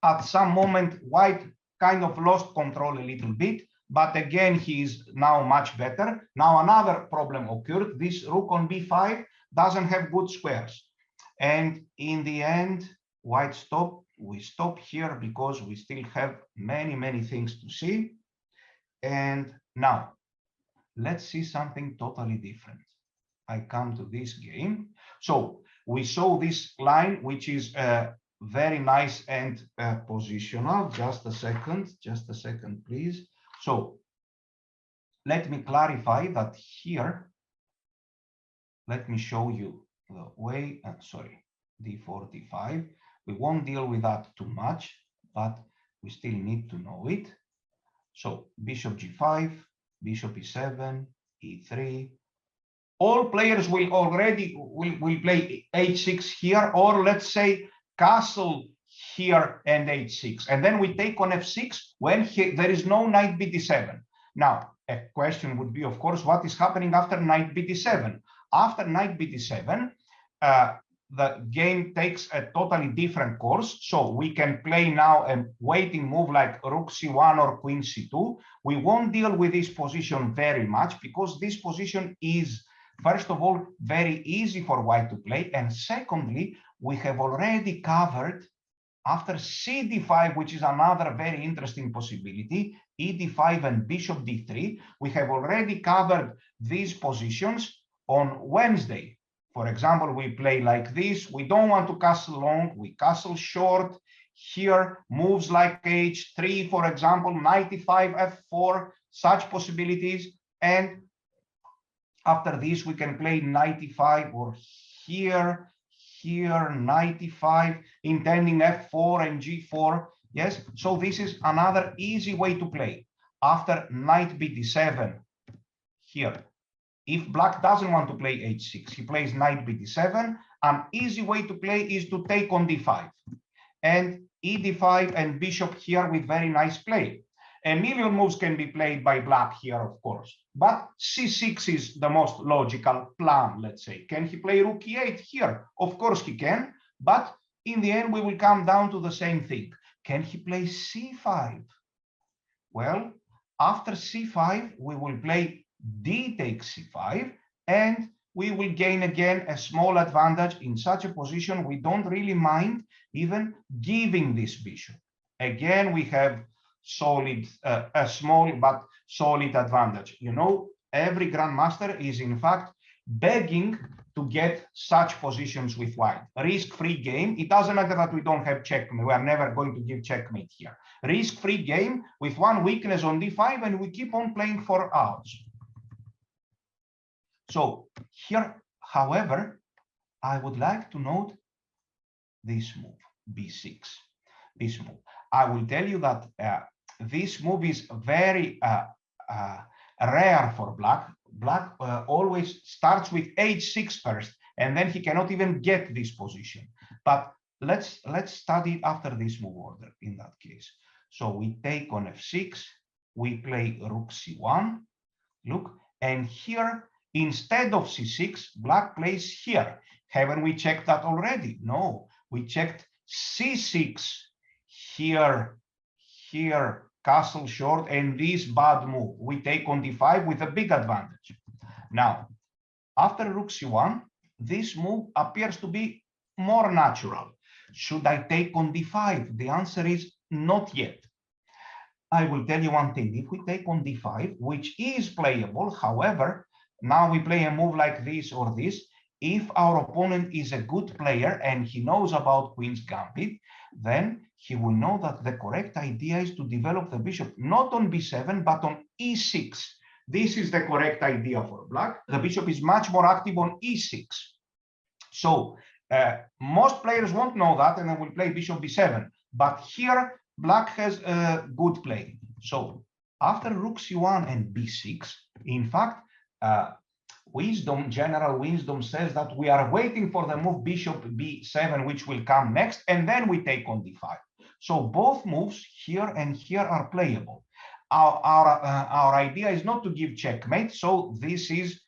At some moment, white kind of lost control a little bit, but again, he is now much better. Now another problem occurred. This rook on b5 doesn't have good squares. And in the end, white stopped. We stop here because we still have many things to see. And now, let's see something totally different. I come to this game. So we saw this line, which is very nice and positional. Just a second, please. So let me clarify that here. Let me show you the way. Sorry, d4, d5. We won't deal with that too much, but we still need to know it. So bishop g5, bishop e7, e3. All players will already will play h6 here, or let's say castle here and h6, and then we take on f6 when there is no knight bd7. Now, a question would be, of course, what is happening after knight bd7? After knight bd7, the game takes a totally different course. So we can play now a waiting move like rook c1 or queen c2. We won't deal with this position very much because this position is, first of all, very easy for white to play, and secondly, we have already covered after cd5, which is another very interesting possibility, ed5 and bishop d3. We have already covered these positions on Wednesday. For example, we play like this. We don't want to castle long, we castle short. Here, moves like h3, for example, knight e5, f4, such possibilities. And after this, we can play knight e5 or here, knight e5, intending f4 and g4. Yes, so this is another easy way to play. After knight bd7, here, if black doesn't want to play h6, he plays knight bd7. An easy way to play is to take on d5. And ed5 and bishop here with very nice play. A million moves can be played by black here, of course, but c6 is the most logical plan, let's say. Can he play rook e8 here? Of course he can, but in the end we will come down to the same thing. Can he play c5? Well, after c5, we will play d takes c5, and we will gain again a small advantage. In such a position, we don't really mind even giving this bishop. Again, we have solid, a small but solid advantage. You know, every grandmaster is in fact begging to get such positions with white. Risk-free game. It doesn't matter that we don't have checkmate. We are never going to give checkmate here. Risk-free game with one weakness on d5, and we keep on playing for hours. So here, however, I would like to note this move, b6. This move. I will tell you that this move is very rare for black. Black always starts with h6 first, and then he cannot even get this position. But let's study it after this move order in that case. So we take on f6, we play rook c1, look, and here, instead of c6, black plays here. Haven't we checked that already? No, we checked c6, here, castle short, and this bad move. We take on d5 with a big advantage. Now, after rook c1, this move appears to be more natural. Should I take on d5? The answer is not yet. I will tell you one thing. If we take on d5, which is playable, however, now we play a move like this or this. If our opponent is a good player and he knows about Queen's Gambit, then he will know that the correct idea is to develop the bishop not on b7, but on e6. This is the correct idea for black. The bishop is much more active on e6. So most players won't know that and then will play bishop b7. But here, black has a good play. So after rook c1 and b6, in fact, general wisdom says that we are waiting for the move bishop b7, which will come next, and then we take on d5. So both moves here and here are playable. Our idea is not to give checkmate, so this is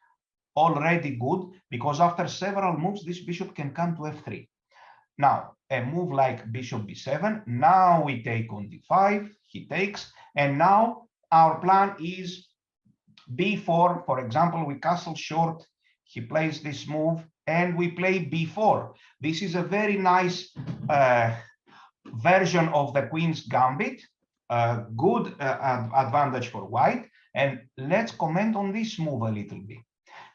already good, because after several moves, this bishop can come to f3. Now, a move like bishop b7, now we take on d5, he takes, and now our plan is b4, for example, we castle short, he plays this move, and we play b4. This is a very nice version of the Queen's Gambit, good advantage for white. And let's comment on this move a little bit.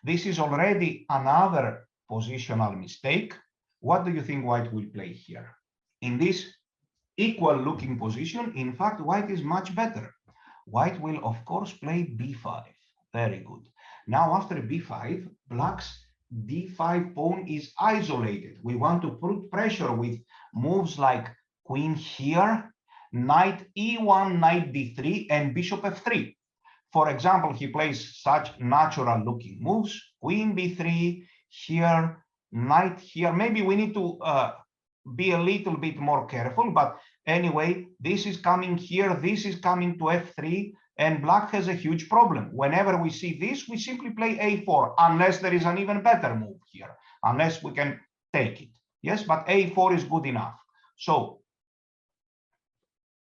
This is already another positional mistake. What do you think white will play here? In this equal looking position, in fact, white is much better. White will, of course, play b5. Very good. Now, after b5, black's d5 pawn is isolated. We want to put pressure with moves like queen here, knight e1, knight d3, and bishop f3. For example, he plays such natural looking moves, queen b3, here, knight here. Maybe we need to be a little bit more careful, but anyway, this is coming here, this is coming to f3, and black has a huge problem. Whenever we see this, we simply play a4, unless there is an even better move here, unless we can take it. Yes, but a4 is good enough. So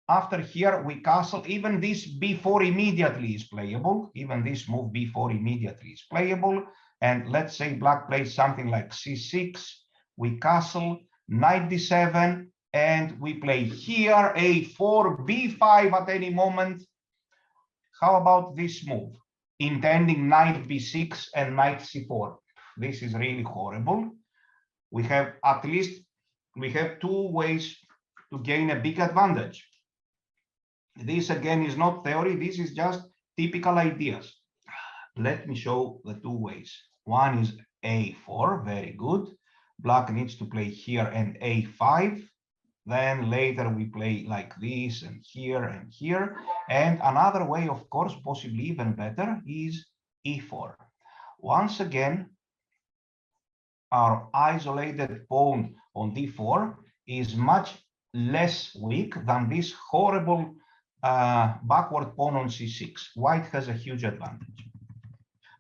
after here, we castle. Even this b4 immediately is playable. Even this move b4 immediately is playable. And let's say black plays something like c6. We castle, knight d7, and we play here a4, b5 at any moment. How about this move? Intending knight b6 and knight c4. This is really horrible. We have two ways to gain a big advantage. This again is not theory, this is just typical ideas. Let me show the two ways. One is a4, very good. Black needs to play here and a5. Then later we play like this and here and here. And another way, of course, possibly even better, is e4. Once again, our isolated pawn on d4 is much less weak than this horrible backward pawn on c6. White has a huge advantage.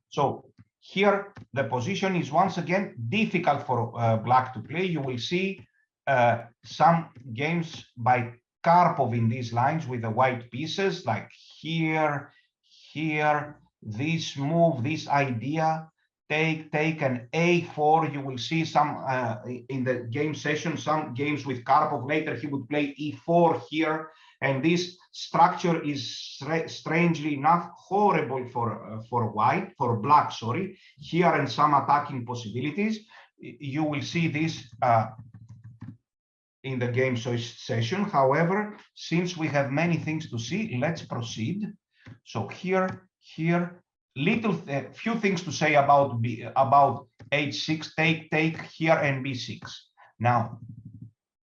So here the position is once again difficult for black to play. You will see some games by Karpov in these lines with the white pieces, like here, this move, this idea, take an a4. You will see some in the game session, some games with Karpov. Later he would play e4 here, and this structure is strangely enough horrible for black, sorry. Here and some attacking possibilities. You will see this in the game session. However, since we have many things to see, let's proceed. So here, few things to say about h6, take here and b6. Now,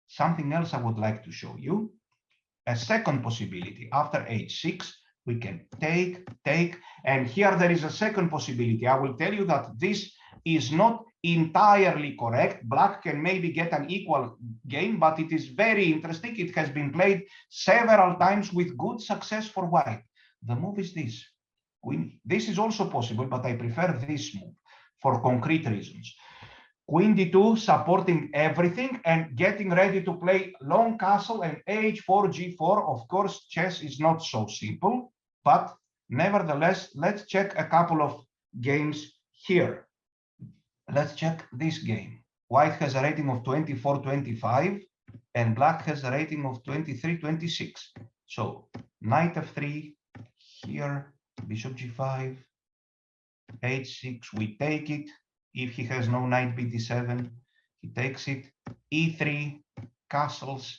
something else I would like to show you. A second possibility. After h6, we can take, and here there is a second possibility. I will tell you that this is not entirely correct. Black can maybe get an equal game, but it is very interesting. It has been played several times with good success for white. The move is this. This is also possible, but I prefer this move for concrete reasons. Queen d2 supporting everything and getting ready to play long castle and h4, g4. Of course, chess is not so simple, but nevertheless, let's check a couple of games here. Let's check this game. White has a rating of 24-25 and black has a rating of 23-26. So knight f3 here, bishop g5, h6, we take it. If he has no knight bd7, he takes it. e3, castles,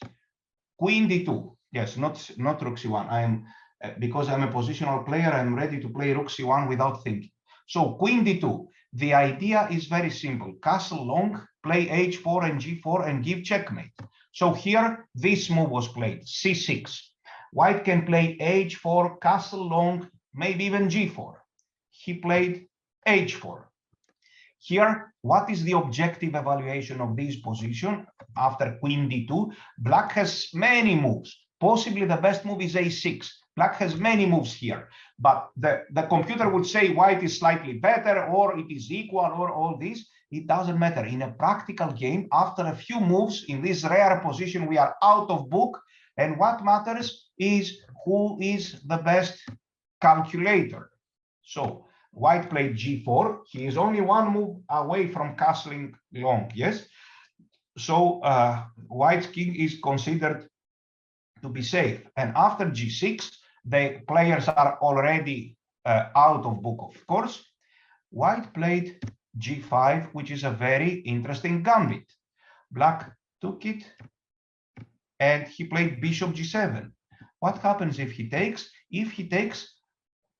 queen d2. Yes, not rook c1. I am because I'm a positional player, I'm ready to play rook c1 without thinking. So queen d2. The idea is very simple. Castle long, play h4 and g4 and give checkmate. So here this move was played, c6. White can play h4, castle long, maybe even g4. He played h4. Here, what is the objective evaluation of this position after queen d2? Black has many moves. Possibly the best move is a6. Black has many moves here, but the computer would say white is slightly better, or it is equal, or all this. It doesn't matter. In a practical game, after a few moves in this rare position, we are out of book. And what matters is who is the best calculator. So white played g4. He is only one move away from castling long, yes? So white's king is considered to be safe. And after g6, the players are already out of book, of course. White played g5, which is a very interesting gambit. Black took it, and he played bishop g7. What happens if he takes? If he takes,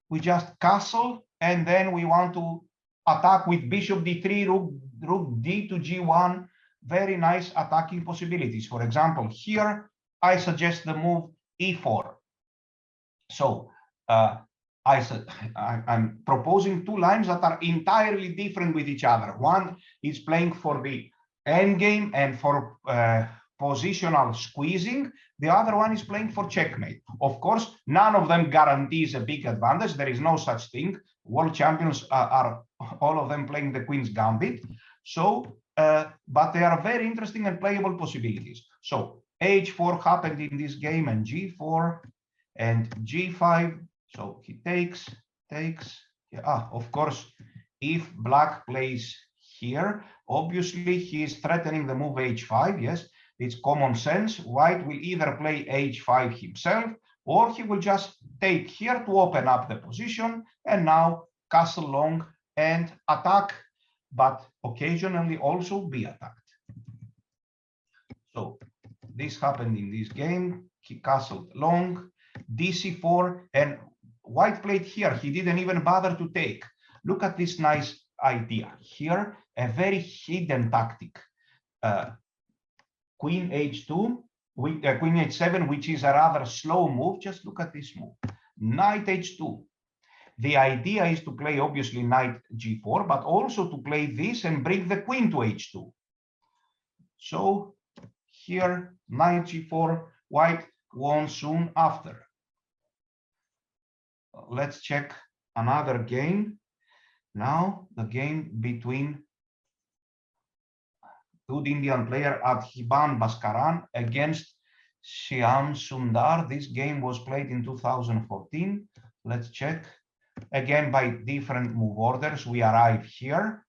we just castle, and then we want to attack with bishop d3, rook d to g1. Very nice attacking possibilities. For example, here I suggest the move e4. So I'm proposing two lines that are entirely different with each other. One is playing for the endgame and for positional squeezing. The other one is playing for checkmate. Of course, none of them guarantees a big advantage. There is no such thing. World champions are all of them playing the Queen's Gambit. So, but they are very interesting and playable possibilities. So h4 happened in this game, and g4 and g5. So he takes. Yeah, of course, if black plays here, obviously he is threatening the move h5. Yes, it's common sense. White will either play h5 himself, or he will just take here to open up the position, and now castle long and attack, but occasionally also be attacked. So this happened in this game. He castled long, dc4, and white played here. He didn't even bother to take. Look at this nice idea here, a very hidden tactic. Queen h2, with queen h7, which is a rather slow move. Just look at this move. Knight h2. The idea is to play obviously knight g4, but also to play this and bring the queen to h2. So here, knight g4, white won soon after. Let's check another game. Now the game between good Indian player Adhiban Bhaskaran against Shyam Sundar. This game was played in 2014. Let's check. Again, by different move orders, we arrive here.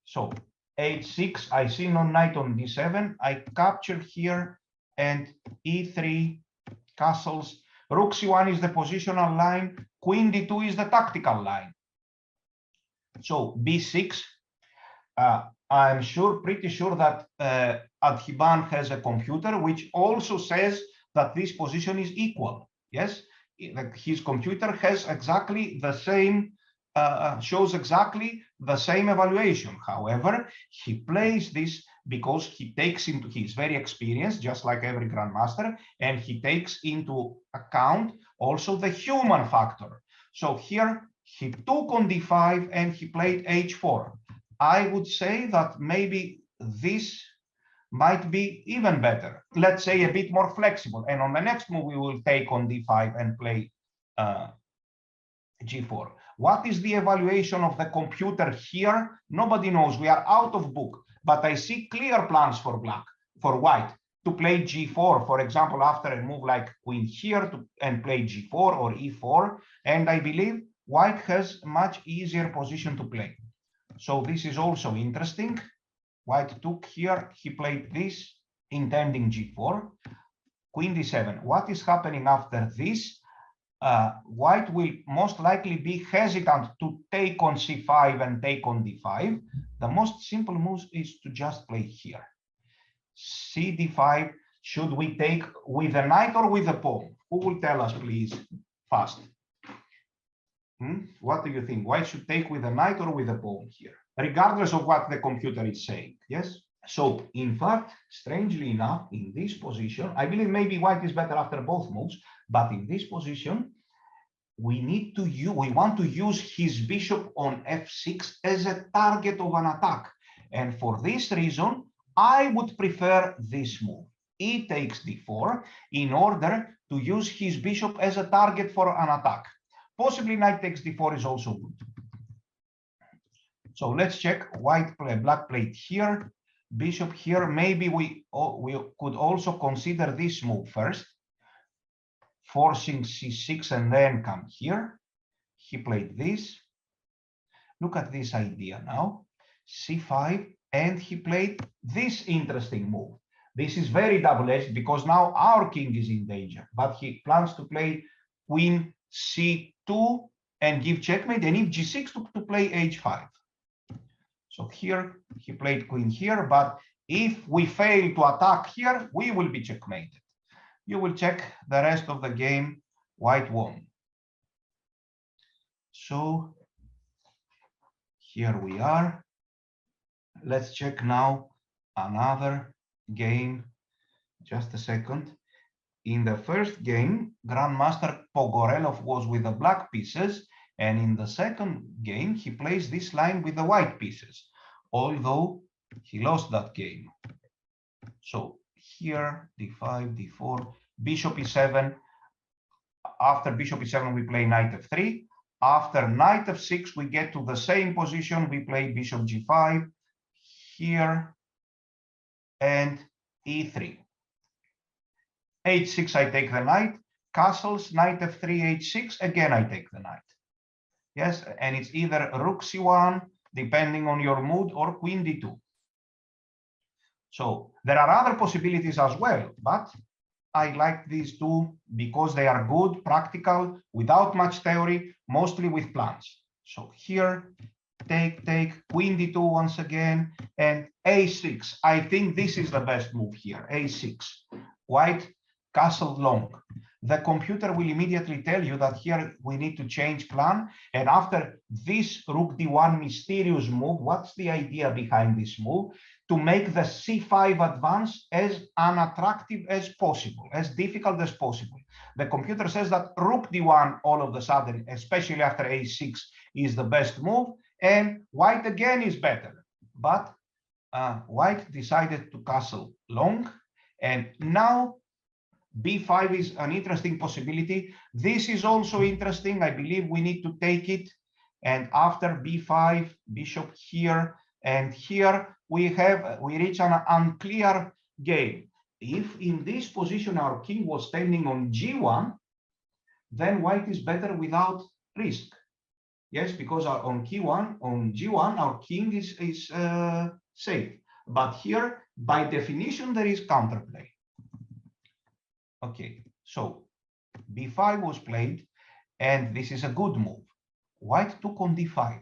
So h6, I see no knight on d7. I capture here, and e3, castles. Rook c1 is the positional line. Queen d2 is the tactical line. So b6. I'm pretty sure that Adhiban has a computer which also says that this position is equal. Yes, his computer has exactly the same, shows exactly the same evaluation. However, he plays this because he is very experienced, just like every grandmaster, and he takes into account also the human factor. So here he took on d5 and he played h4. I would say that maybe this might be even better. Let's say a bit more flexible. And on the next move, we will take on d5 and play g4. What is the evaluation of the computer here? Nobody knows. We are out of book. But I see clear plans for white to play g4, for example, after a move like queen here and play g4 or e4. And I believe white has much easier position to play. So this is also interesting. White took here, he played this, intending g4, queen d7. What is happening after this? White will most likely be hesitant to take on c5 and take on d5. The most simple move is to just play here. C d5, should we take with a knight or with a pawn? Who will tell us, please, fast? What do you think? White should take with a knight or with a pawn here, regardless of what the computer is saying, yes? So, in fact, strangely enough, in this position, I believe maybe white is better after both moves, but in this position, we want to use his bishop on f6 as a target of an attack. And for this reason, I would prefer this move. E takes d4 in order to use his bishop as a target for an attack. Possibly knight takes d4 is also good. So let's check. Black played here, bishop here. Maybe we could also consider this move first, forcing c6 and then come here. He played this. Look at this idea now. c5, and he played this interesting move. This is very double-edged because now our king is in danger, but he plans to play queen c2 and give checkmate, and if g6 to play h5. So here he played queen here, but if we fail to attack here, we will be checkmated. You will check the rest of the game. White won. So here we are. Let's check now another game. Just a second. In the first game, Grandmaster Pogorelov was with the black pieces, and in the second game, he plays this line with the white pieces, although he lost that game. So here, d5, d4, bishop e7. After bishop e7, we play knight f3. After knight f6, we get to the same position. We play bishop g5 here and e3. h6, I take the knight. Castles, knight f3, h6. Again, I take the knight. Yes, and it's either rook c1, depending on your mood, or queen d2. So there are other possibilities as well, but I like these two because they are good, practical, without much theory, mostly with plans. So here, take, queen d2 once again, and a6. I think this is the best move here, a6. White, castle long. The computer will immediately tell you that here we need to change plan. And after this rook d1 mysterious move, what's the idea behind this move? To make the c5 advance as unattractive as possible, as difficult as possible. The computer says that rook d1 all of a sudden, especially after a6, is the best move, and white again is better. But white decided to castle long, and now b5 is an interesting possibility. This is also interesting. I believe we need to take it. And after b5, bishop here and here, we reach an unclear game. If in this position our king was standing on g1, then white is better without risk. Yes, because on g1, our king is safe. But here, by definition, there is counterplay. Okay, so b5 was played, and this is a good move. White took on d5.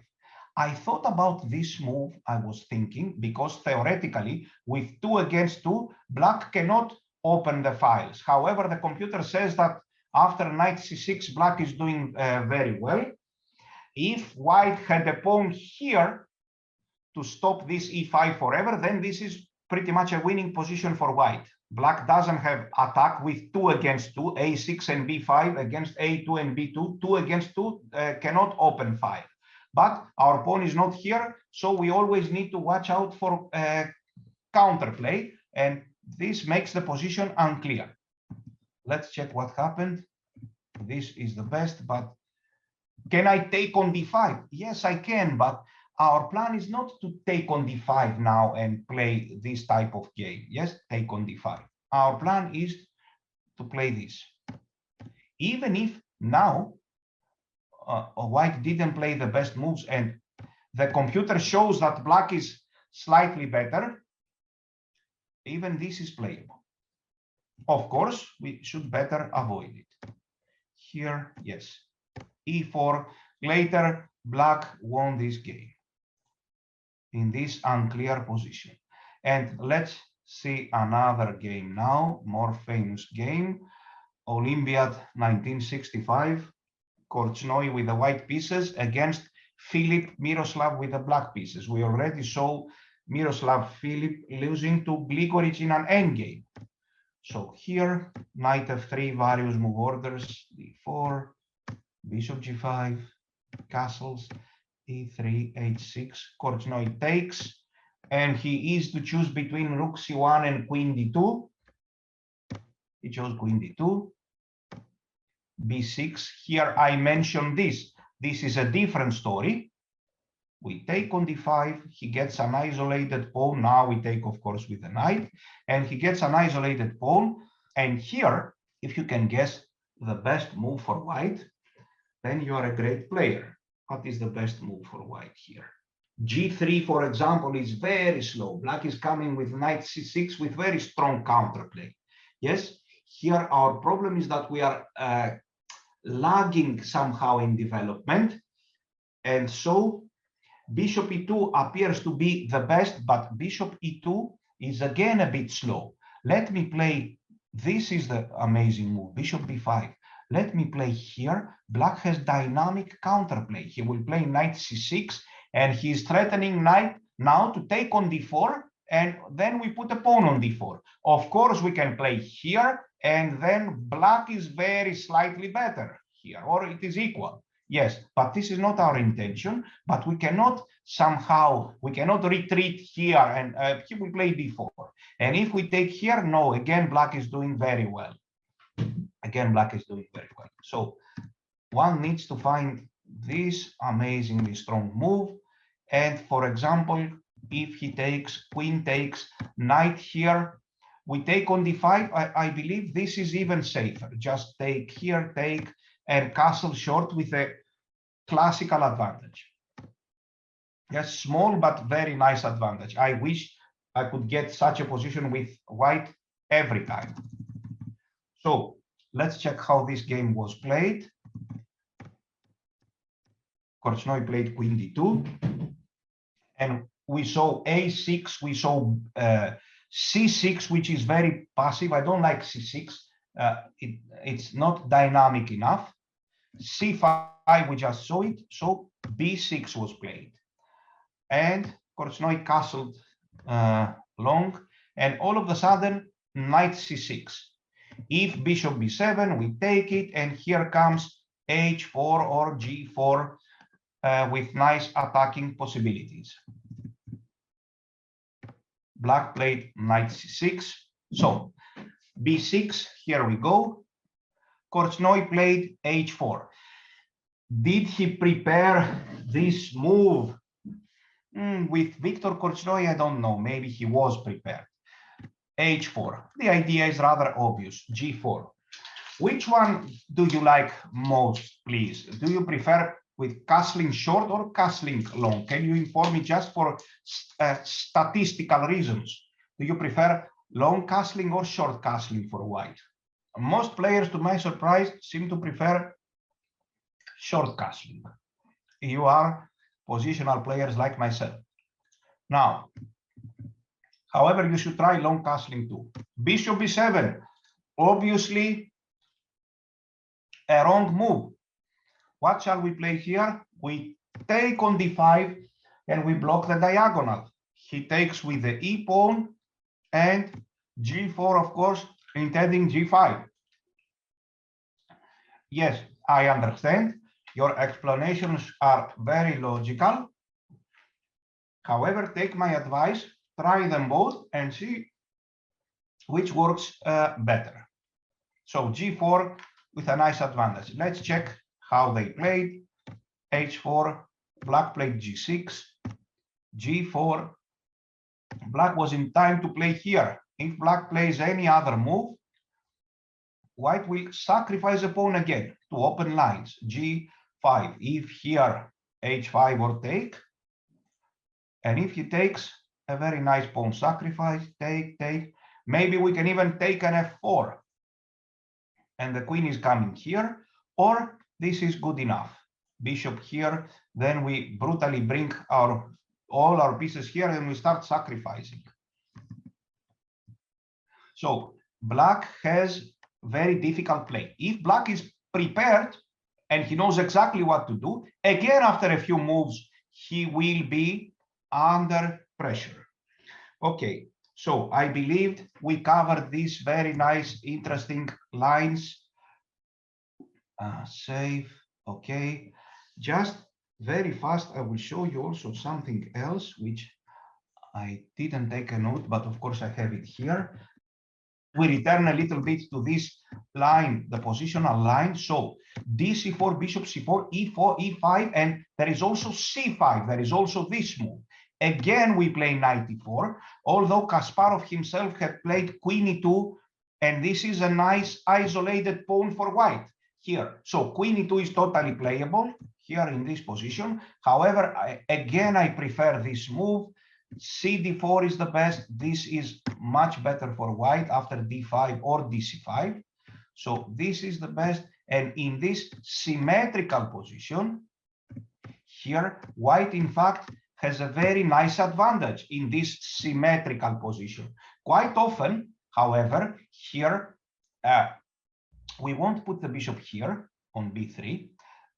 I thought about this move, I was thinking, because theoretically, with 2 against 2, black cannot open the files. However, the computer says that after knight c6, black is doing very well. If white had a pawn here to stop this e5 forever, then this is pretty much a winning position for white. Black doesn't have attack with 2 against 2, a6 and b5 against a2 and b2. 2 against 2 cannot open 5. But our pawn is not here, so we always need to watch out for counterplay, and this makes the position unclear. Let's check what happened. This is the best, but can I take on d5? Yes, I can, but our plan is not to take on d5 now and play this type of game. Yes, take on d5. Our plan is to play this. Even if now white didn't play the best moves and the computer shows that black is slightly better, even this is playable. Of course, we should better avoid it. Here, yes, e4. Later, black won this game in this unclear position. And let's see another game now, more famous game, Olympiad 1965, Korchnoi with the white pieces against Philip Miroslav with the black pieces. We already saw Miroslav Philip losing to Gligoric in an endgame. So here, knight f3, various move orders, d4, bishop g5, castles, e3, h6, Korchnoi takes, and he is to choose between rook c1 and queen d2. He chose queen d2, b6. Here I mentioned this. This is a different story. We take on d5, he gets an isolated pawn. Now we take, of course, with the knight, and he gets an isolated pawn. And here, if you can guess the best move for white, then you are a great player. What is the best move for white here? g3, for example, is very slow. Black is coming with knight c6 with very strong counterplay. Yes, here our problem is that we are lagging somehow in development. And so bishop e2 appears to be the best, but bishop e2 is again a bit slow. Let me play, this is the amazing move, bishop b5. Let me play here. Black has dynamic counterplay. He will play knight c6, and he is threatening knight now to take on d4, and then we put a pawn on d4. Of course, we can play here, and then black is very slightly better here, or it is equal. Yes, but this is not our intention. But we cannot somehow, we cannot retreat here, and he will play d4. And if we take here, no, again, black is doing very well. Again, black is doing very well. So one needs to find this amazingly strong move. And for example, if he takes, queen takes, knight here, we take on d5. I believe this is even safer. Just take here, take, and castle short with a classical advantage. Yes, small but very nice advantage. I wish I could get such a position with white every time. So let's check how this game was played. Korchnoi played queen d2, and we saw a6, we saw c6, which is very passive. I don't like c6. It's not dynamic enough. c5, we just saw it. So b6 was played, and Korchnoi castled long, and all of a sudden knight c6. If bishop b7, we take it, and here comes h4 or g4 with nice attacking possibilities. Black played knight c6. So b6, here we go. Korchnoi played h4. Did he prepare this move? With Victor Korchnoi, I don't know. Maybe he was prepared. h4. The idea is rather obvious. g4. Which one do you like most, please? Do you prefer with castling short or castling long? Can you inform me just for statistical reasons? Do you prefer long castling or short castling for white? Most players, to my surprise, seem to prefer short castling. You are positional players like myself. Now, however, you should try long castling too. Bishop b7, obviously a wrong move. What shall we play here? We take on d5 and we block the diagonal. He takes with the e pawn, and G4, of course, intending G5. Yes, I understand. Your explanations are very logical. However, take my advice, try them both and see which works better. So G4 with a nice advantage. Let's check how they played. H4, black played G6, G4. Black was in time to play here. If black plays any other move, white will sacrifice a pawn again to open lines. G5. If here H5 or take, and if he takes, a very nice pawn sacrifice, take. Maybe we can even take an F4. And the queen is coming here, or this is good enough. Bishop here, then we brutally bring all our pieces here and we start sacrificing. So black has very difficult play. If black is prepared and he knows exactly what to do, again, after a few moves, he will be under pressure. Okay, so I believed we covered these very nice, interesting lines. Save, okay. Just very fast, I will show you also something else, which I didn't take a note, but of course I have it here. We return a little bit to this line, the positional line. So D4, bishop C4, E4, E5, and there is also C5. There is also this move. Again, we play knight E4, although Kasparov himself had played queen E2, and this is a nice isolated pawn for white here. So queen E2 is totally playable here in this position. However, I prefer this move. CD4 is the best. This is much better for white after D5 or DC5. So this is the best. And in this symmetrical position here, white in fact has a very nice advantage in this symmetrical position. Quite often, however, here we won't put the bishop here on B3.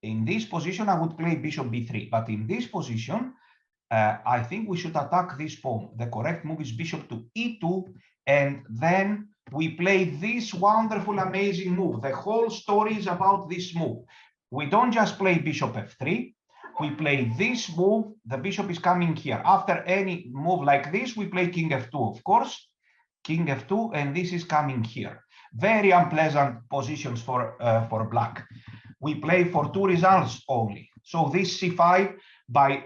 In this position, I would play bishop B3, but in this position, I think we should attack this pawn. The correct move is bishop to E2, and then we play this wonderful, amazing move. The whole story is about this move. We don't just play bishop F3. We play this move. The bishop is coming here. After any move like this, we play king F2, of course. King F2, and this is coming here. Very unpleasant positions for black. We play for two results only. So this C5,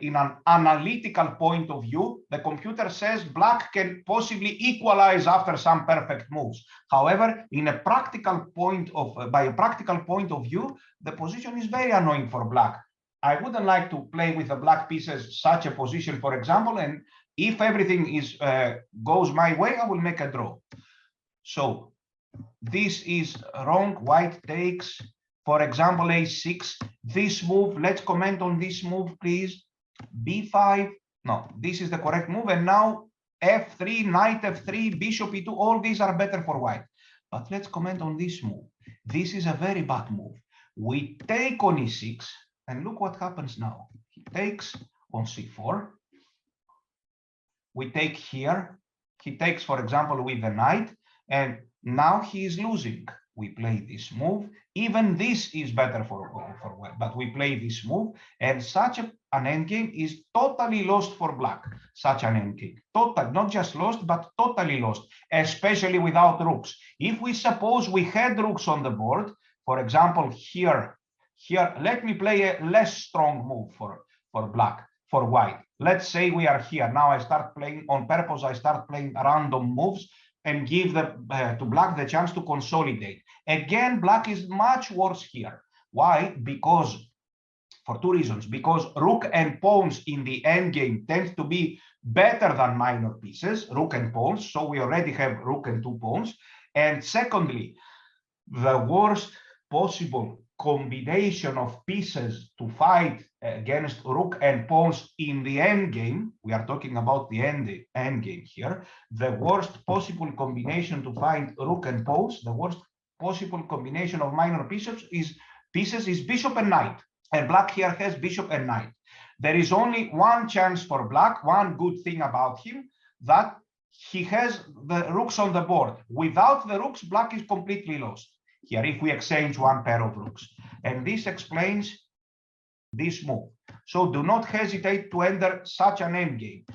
in an analytical point of view, the computer says black can possibly equalize after some perfect moves. However, by a practical point of view, the position is very annoying for black. I wouldn't like to play with the black pieces such a position, for example, and if everything goes my way, I will make a draw. So this is wrong. White takes, for example, A6. This move, let's comment on this move, please. B5, no, this is the correct move. And now F3, knight F3, bishop E2, all these are better for white. But let's comment on this move. This is a very bad move. We take on E6, and look what happens now. He takes on C4. We take here. He takes, for example, with the knight, and now he is losing. We play this move. Even this is better for white, but we play this move, and such an endgame is totally lost for black. Such an endgame, total, not just lost, but totally lost, especially without rooks. If we suppose we had rooks on the board, for example, here, let me play a less strong move for white. Let's say we are here. Now I start playing on purpose. I start playing random moves and give to black the chance to consolidate. Again, black is much worse here. Why? Because, for two reasons. Because rook and pawns in the endgame tend to be better than minor pieces, rook and pawns. So we already have rook and two pawns. And secondly, the worst possible combination of pieces to fight against rook and pawns in the endgame, we are talking about the endgame here, the worst possible combination to find rook and pawns, the worst possible combination of minor pieces is bishop and knight. And black here has bishop and knight. There is only one chance for black, one good thing about him, that he has the rooks on the board. Without the rooks, black is completely lost. Here, if we exchange one pair of rooks. And this explains this move. So do not hesitate to enter such an endgame.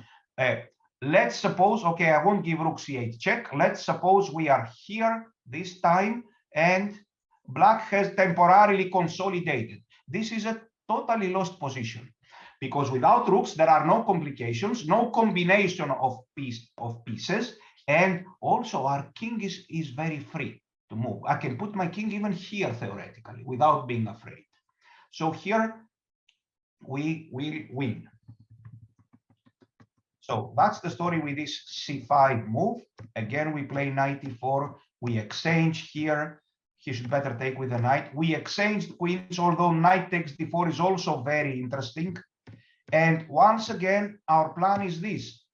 Let's suppose, okay, I won't give rook c8 check. Let's suppose we are here this time and black has temporarily consolidated. This is a totally lost position because without rooks, there are no complications, no combination of pieces. And also our king is very free to move. I can put my king even here theoretically without being afraid. So here we will win. So that's the story with this c5 move. Again, we play knight e4. We exchange here. He should better take with the knight. We exchanged queens, although knight takes d4 is also very interesting. And once again, our plan is this.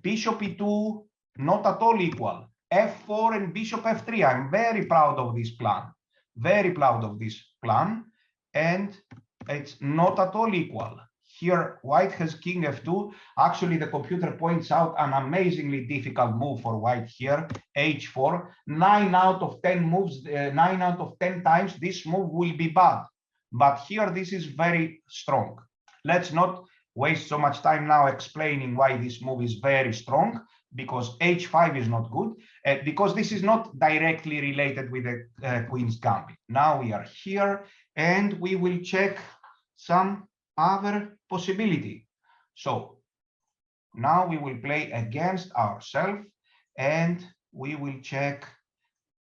Bishop e2, not at all equal. f4 and bishop f3. I'm very proud of this plan. Very proud of this plan. And it's not at all equal. Here, white has king f2. Actually, the computer points out an amazingly difficult move for white here, h4. 9 out of 10 moves, 9 out of 10 times, this move will be bad. But here, this is very strong. Let's not waste so much time now explaining why this move is very strong, because h5 is not good, because this is not directly related with the queen's gambit. Now we are here, and we will check some other possibility. So now we will play against ourselves and we will check,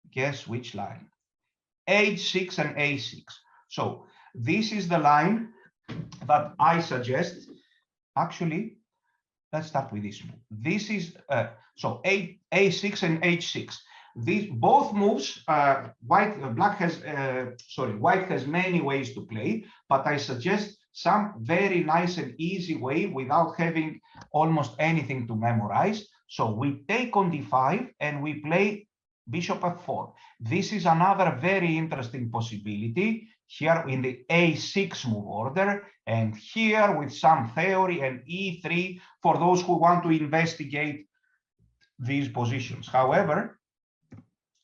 guess which line? h6 and a6. So this is the line that I suggest. Actually, let's start with this move. This is so a6 and h6. These both moves, white has many ways to play, but I suggest some very nice and easy way without having almost anything to memorize. So we take on d5 and we play bishop f4. This is another very interesting possibility here in the a6 move order, and here with some theory and e3 for those who want to investigate these positions. However,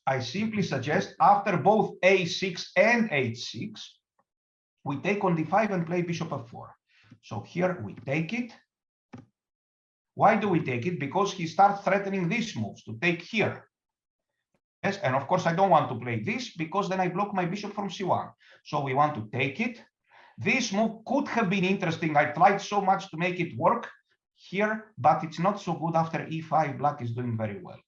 I simply suggest after both a6 and h6, we take on d5 and play bishop f4. So here we take it. Why do we take it? Because he starts threatening these moves to take here. Yes, and of course I don't want to play this because then I block my bishop from c1. So we want to take it. This move could have been interesting. I tried so much to make it work here, but it's not so good after e5. Black is doing very well.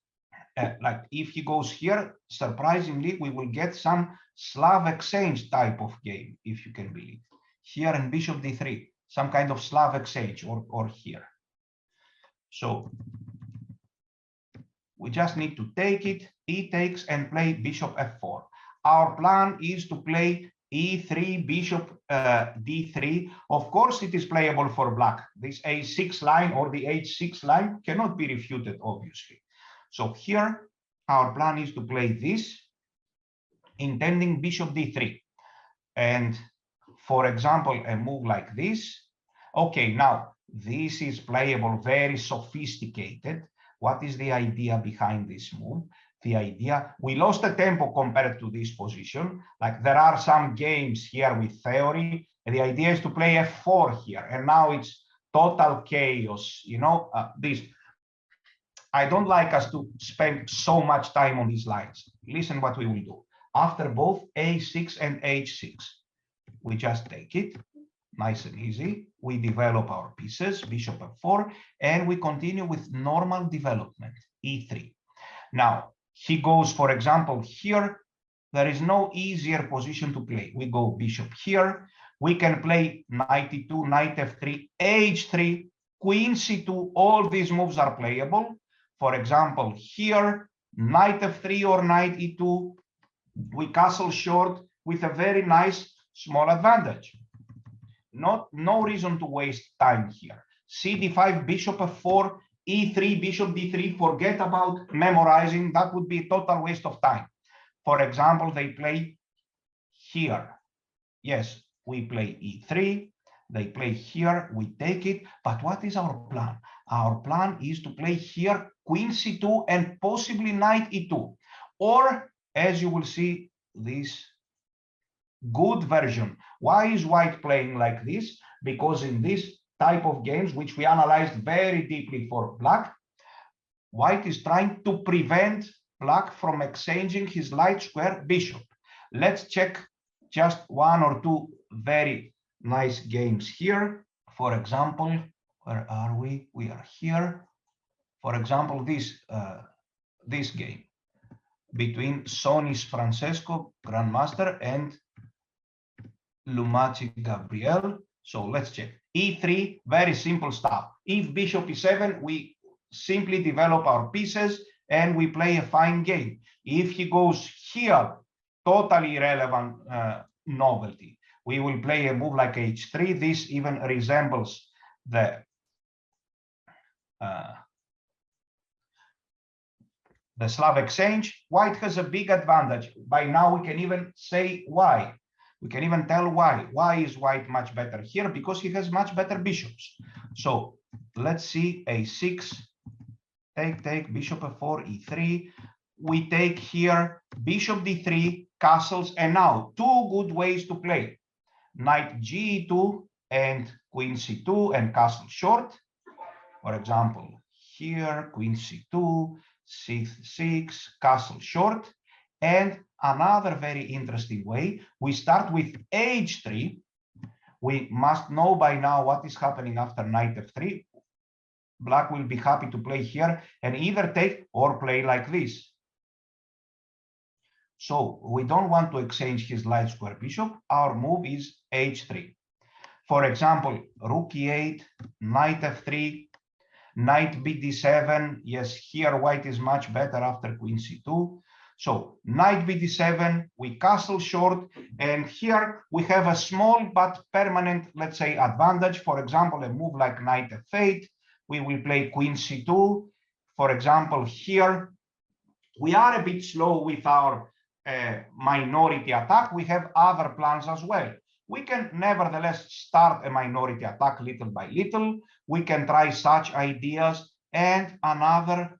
Like if he goes here, surprisingly, we will get some Slav exchange type of game, if you can believe. Here in bishop d3, some kind of Slav exchange or here. So we just need to take it, e takes, and play bishop f4. Our plan is to play e3, bishop d3. Of course, it is playable for black. This a6 line or the h6 line cannot be refuted, obviously. So here, our plan is to play this, intending bishop d3. And for example, a move like this. Okay, now this is playable, very sophisticated. What is the idea behind this move? The idea, we lost the tempo compared to this position. Like there are some games here with theory. And the idea is to play f4 here. And now it's total chaos. You know, this. I don't like us to spend so much time on these lines. Listen what we will do. After both a6 and h6, we just take it, nice and easy. We develop our pieces, bishop f4, and we continue with normal development, e3. Now, he goes, for example, here. There is no easier position to play. We go bishop here. We can play knight e2, knight f3, h3, queen c2. All these moves are playable. For example, here, knight f3 or knight e2, we castle short with a very nice small advantage. No reason to waste time here. cd5, bishop f4, e3, bishop d3, forget about memorizing. That would be a total waste of time. For example, they play here. Yes, we play e3. They play here, we take it. But what is our plan? Our plan is to play here queen c2 and possibly knight e2. Or, as you will see, this good version. Why is white playing like this? Because in this type of games, which we analyzed very deeply for black, white is trying to prevent black from exchanging his light square bishop. Let's check just one or two very nice games here. For example, where are we? We are here. For example, this game between Sonis Francesco, Grandmaster, and Lumaci Gabriel. So let's check. E3, very simple stuff. If bishop e7, we simply develop our pieces and we play a fine game. If he goes here, totally irrelevant novelty. We will play a move like h3. This even resembles the Slav exchange. White has a big advantage. By now, we can even say why. We can even tell why. Why is white much better here? Because he has much better bishops. So let's see, a6, take, bishop f4, e3. We take here bishop d3, castles, and now two good ways to play. Knight g2 and queen c2 and castle short. For example, here, queen c2, c6, castle short. And another very interesting way, we start with h3. We must know by now what is happening after knight f3. Black will be happy to play here and either take or play like this. So we don't want to exchange his light square bishop. Our move is h3. For example, rook e8, knight f3, knight bd7. Yes, here white is much better after queen c2. So knight bd7, we castle short, and here we have a small but permanent, let's say, advantage. For example, a move like knight f8, we will play queen c2. For example, here we are a bit slow with our minority attack. We have other plans as well. We can nevertheless start a minority attack little by little. We can try such ideas, and another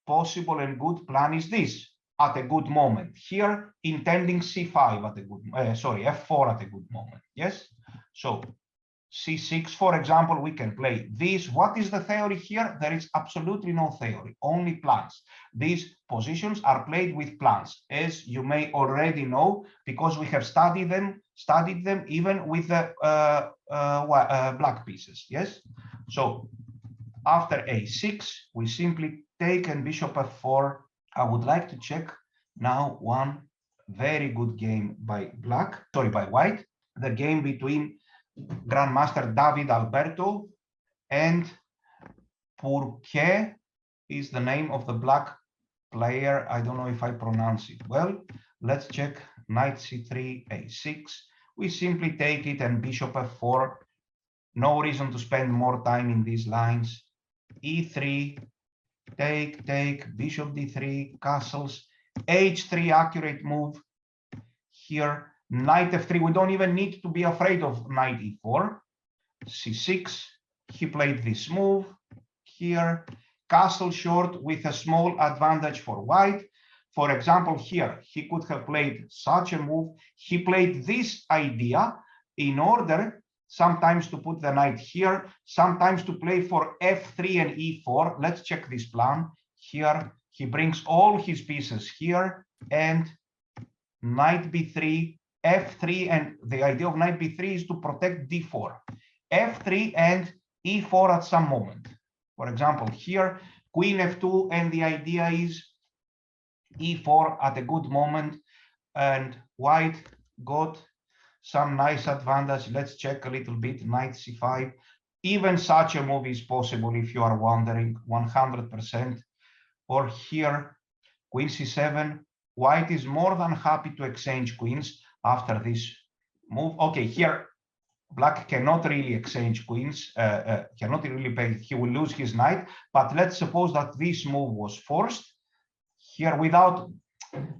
possible and good plan is this. At a good moment here, intending c5 at a good f4 at a good moment. Yes, so c6, for example, we can play this. What is the theory here? There is absolutely no theory, only plans. These positions are played with plans, as you may already know, because we have studied them even with the black pieces. Yes, so after a6, we simply take and bishop f4. I would like to check now one very good game by white, the game between Grandmaster David Alberto and Pourquet is the name of the black player. I don't know if I pronounce it well. Let's check knight c3, a6. We simply take it and bishop f4. No reason to spend more time in these lines. e3, take, bishop d3, castles, h3, accurate move. Here, knight f3, we don't even need to be afraid of knight e4. c6, he played this move. Here, castle short with a small advantage for white. For example, here, he could have played such a move. He played this idea in order sometimes to put the knight here, sometimes to play for f3 and e4. Let's check this plan. Here, he brings all his pieces here, and knight b3, f3, and the idea of knight b3 is to protect d4. f3 and e4 at some moment. For example, here, queen f2, and the idea is e4 at a good moment, and white got some nice advantage. Let's check a little bit. Knight c5. Even such a move is possible if you are wondering, 100%. Or here, queen c7. White is more than happy to exchange queens after this move. Okay, here, black cannot really exchange queens, cannot really play. He will lose his knight. But let's suppose that this move was forced. Here, without,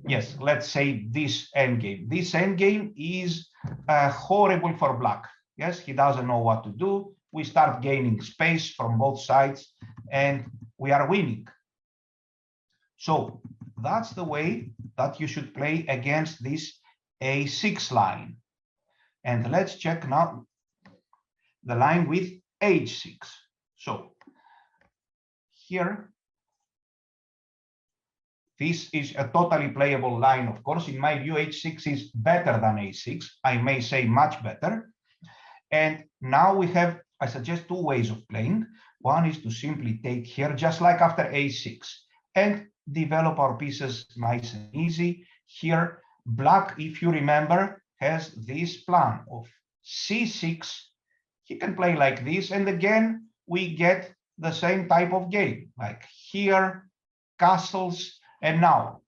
yes, let's say this endgame. This endgame is horrible for black. Yes, he doesn't know what to do. We start gaining space from both sides and we are winning. So that's the way that you should play against this a6 line. And let's check now the line with h6. So here, this is a totally playable line. Of course, in my view, h6 is better than a6. I may say much better. And now we have, I suggest, two ways of playing. One is to simply take here, just like after a6, and develop our pieces nice and easy. Here, black, if you remember, has this plan of c6. He can play like this, and again, we get the same type of game, like here, castles, and now,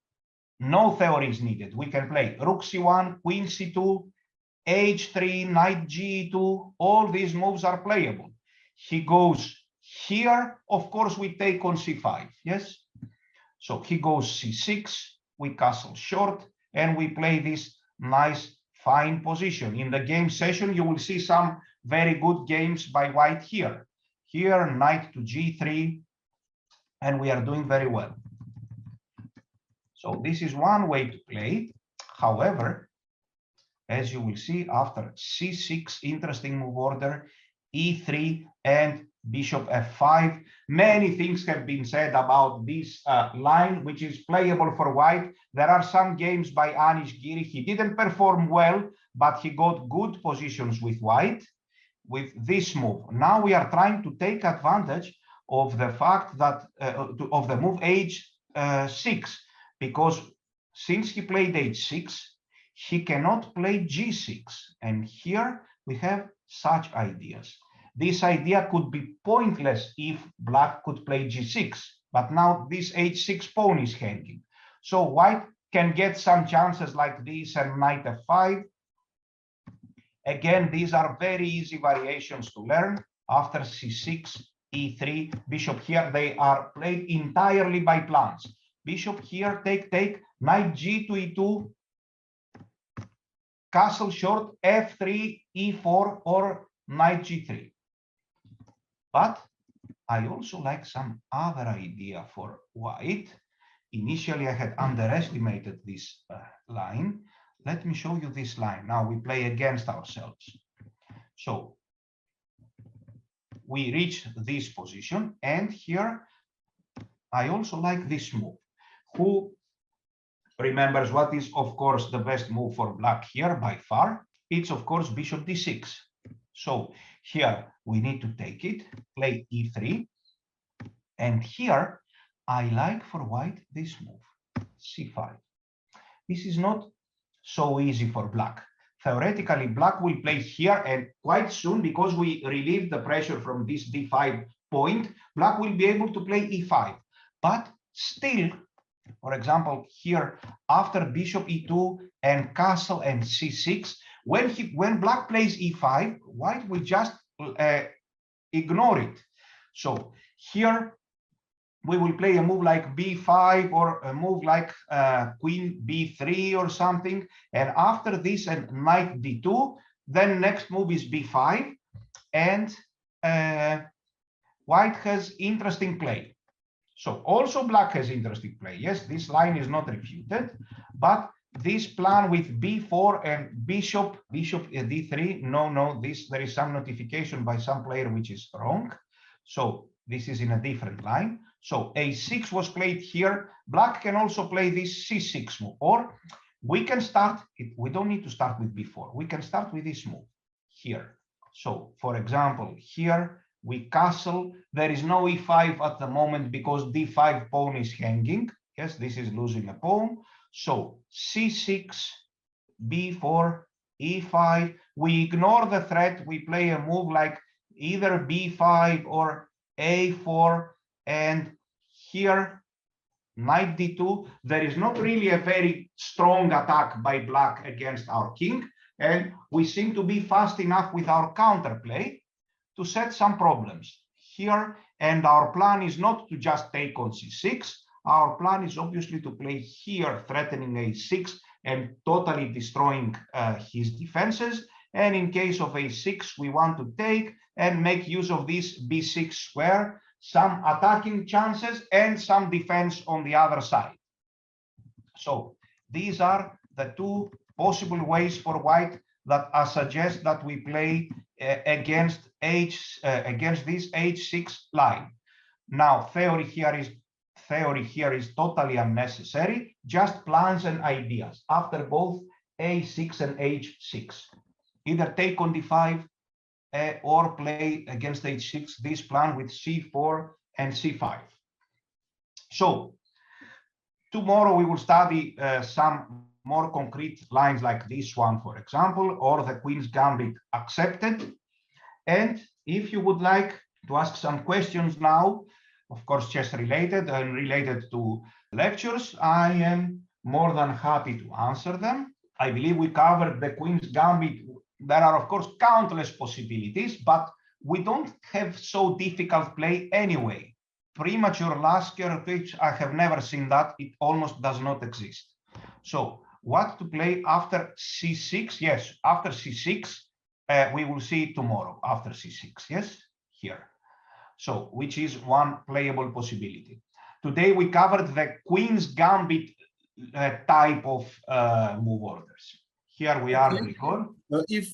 no theory is needed. We can play rook c1, queen c2, h3, knight g2, all these moves are playable. He goes here, of course, we take on c5, yes? So he goes c6, we castle short, and we play this nice, fine position. In the game session, you will see some very good games by white here. Here, knight to g3, and we are doing very well. So this is one way to play. However, as you will see, after c6, interesting move order, e3, and bishop f5. Many things have been said about this line, which is playable for white. There are some games by Ioannis. He didn't perform well, but he got good positions with white with this move. Now we are trying to take advantage of the fact that of the move h6, because since he played h6, he cannot play g6. And here we have such ideas. This idea could be pointless if black could play g6, but now this h6 pawn is hanging. So white can get some chances like this and knight f5. Again, these are very easy variations to learn. After c6, e3, bishop here, they are played entirely by plans. Bishop here, take, knight g to e2, castle short, f3, e4, or knight g3. But I also like some other idea for white. Initially, I had underestimated this line. Let me show you this line. Now we play against ourselves. So we reach this position, and here I also like this move. Who remembers what is, of course, the best move for black here by far? It's, of course, bishop d6. So here we need to take it, play e3. And here I like for white this move, c5. This is not so easy for black. Theoretically, black will play here, and quite soon, because we relieve the pressure from this d5 point, black will be able to play e5. But still, for example, here after bishop e2 and castle and c6, when black plays e5, white will just ignore it. So here we will play a move like b5 or a move like queen b3 or something. And after this and knight d2, then next move is b5. And white has interesting play. So also black has interesting play. Yes, this line is not refuted, but this plan with b4 and bishop d3, no, there is some notification by some player which is wrong. So this is in a different line. So a6 was played here. Black can also play this c6 move, or we can start it. We don't need to start with b4. We can start with this move here. So for example, here we castle. There is no e5 at the moment because d5 pawn is hanging. Yes, this is losing a pawn. So c6, b4, e5. We ignore the threat. We play a move like either b5 or a4, and here knight d2. There is not really a very strong attack by black against our king, and we seem to be fast enough with our counterplay to set some problems here. And our plan is not to just take on c6. Our plan is obviously to play here, threatening a6 and totally destroying his defenses. And in case of a6, we want to take and make use of this b6 square, some attacking chances and some defense on the other side. So these are the two possible ways for white that I suggest that we play against this h6 line. Now, theory here is totally unnecessary, just plans and ideas after both a6 and h6. Either take on d5 or play against h6 this plan with c4 and c5. So tomorrow we will study some more concrete lines like this one, for example, or the Queen's Gambit accepted. And if you would like to ask some questions now, of course, chess related and related to lectures, I am more than happy to answer them. I believe we covered the Queen's Gambit. There are, of course, countless possibilities, but we don't have so difficult play anyway. Premature Lasker, which I have never seen that, it almost does not exist. So what to play after c6? Yes, after c6, we will see tomorrow after c6, yes, here. So which is one playable possibility. Today we covered the Queen's Gambit type of move orders. Here we are, Grigor. If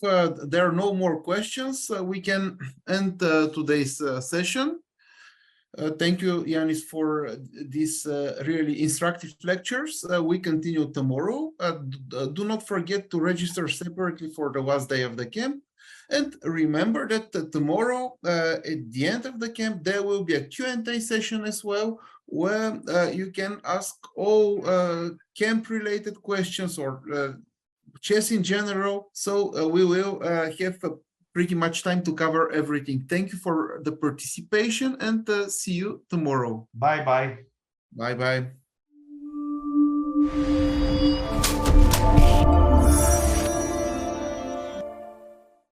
there are no more questions, we can end today's session. Thank you, Ioannis, for these really instructive lectures. We continue tomorrow. Do not forget to register separately for the last day of the camp. And remember that tomorrow, at the end of the camp, there will be a Q&A session as well, where you can ask all camp-related questions or chess in general. So we will have pretty much time to cover everything. Thank you for the participation and see you tomorrow. Bye-bye. Bye-bye.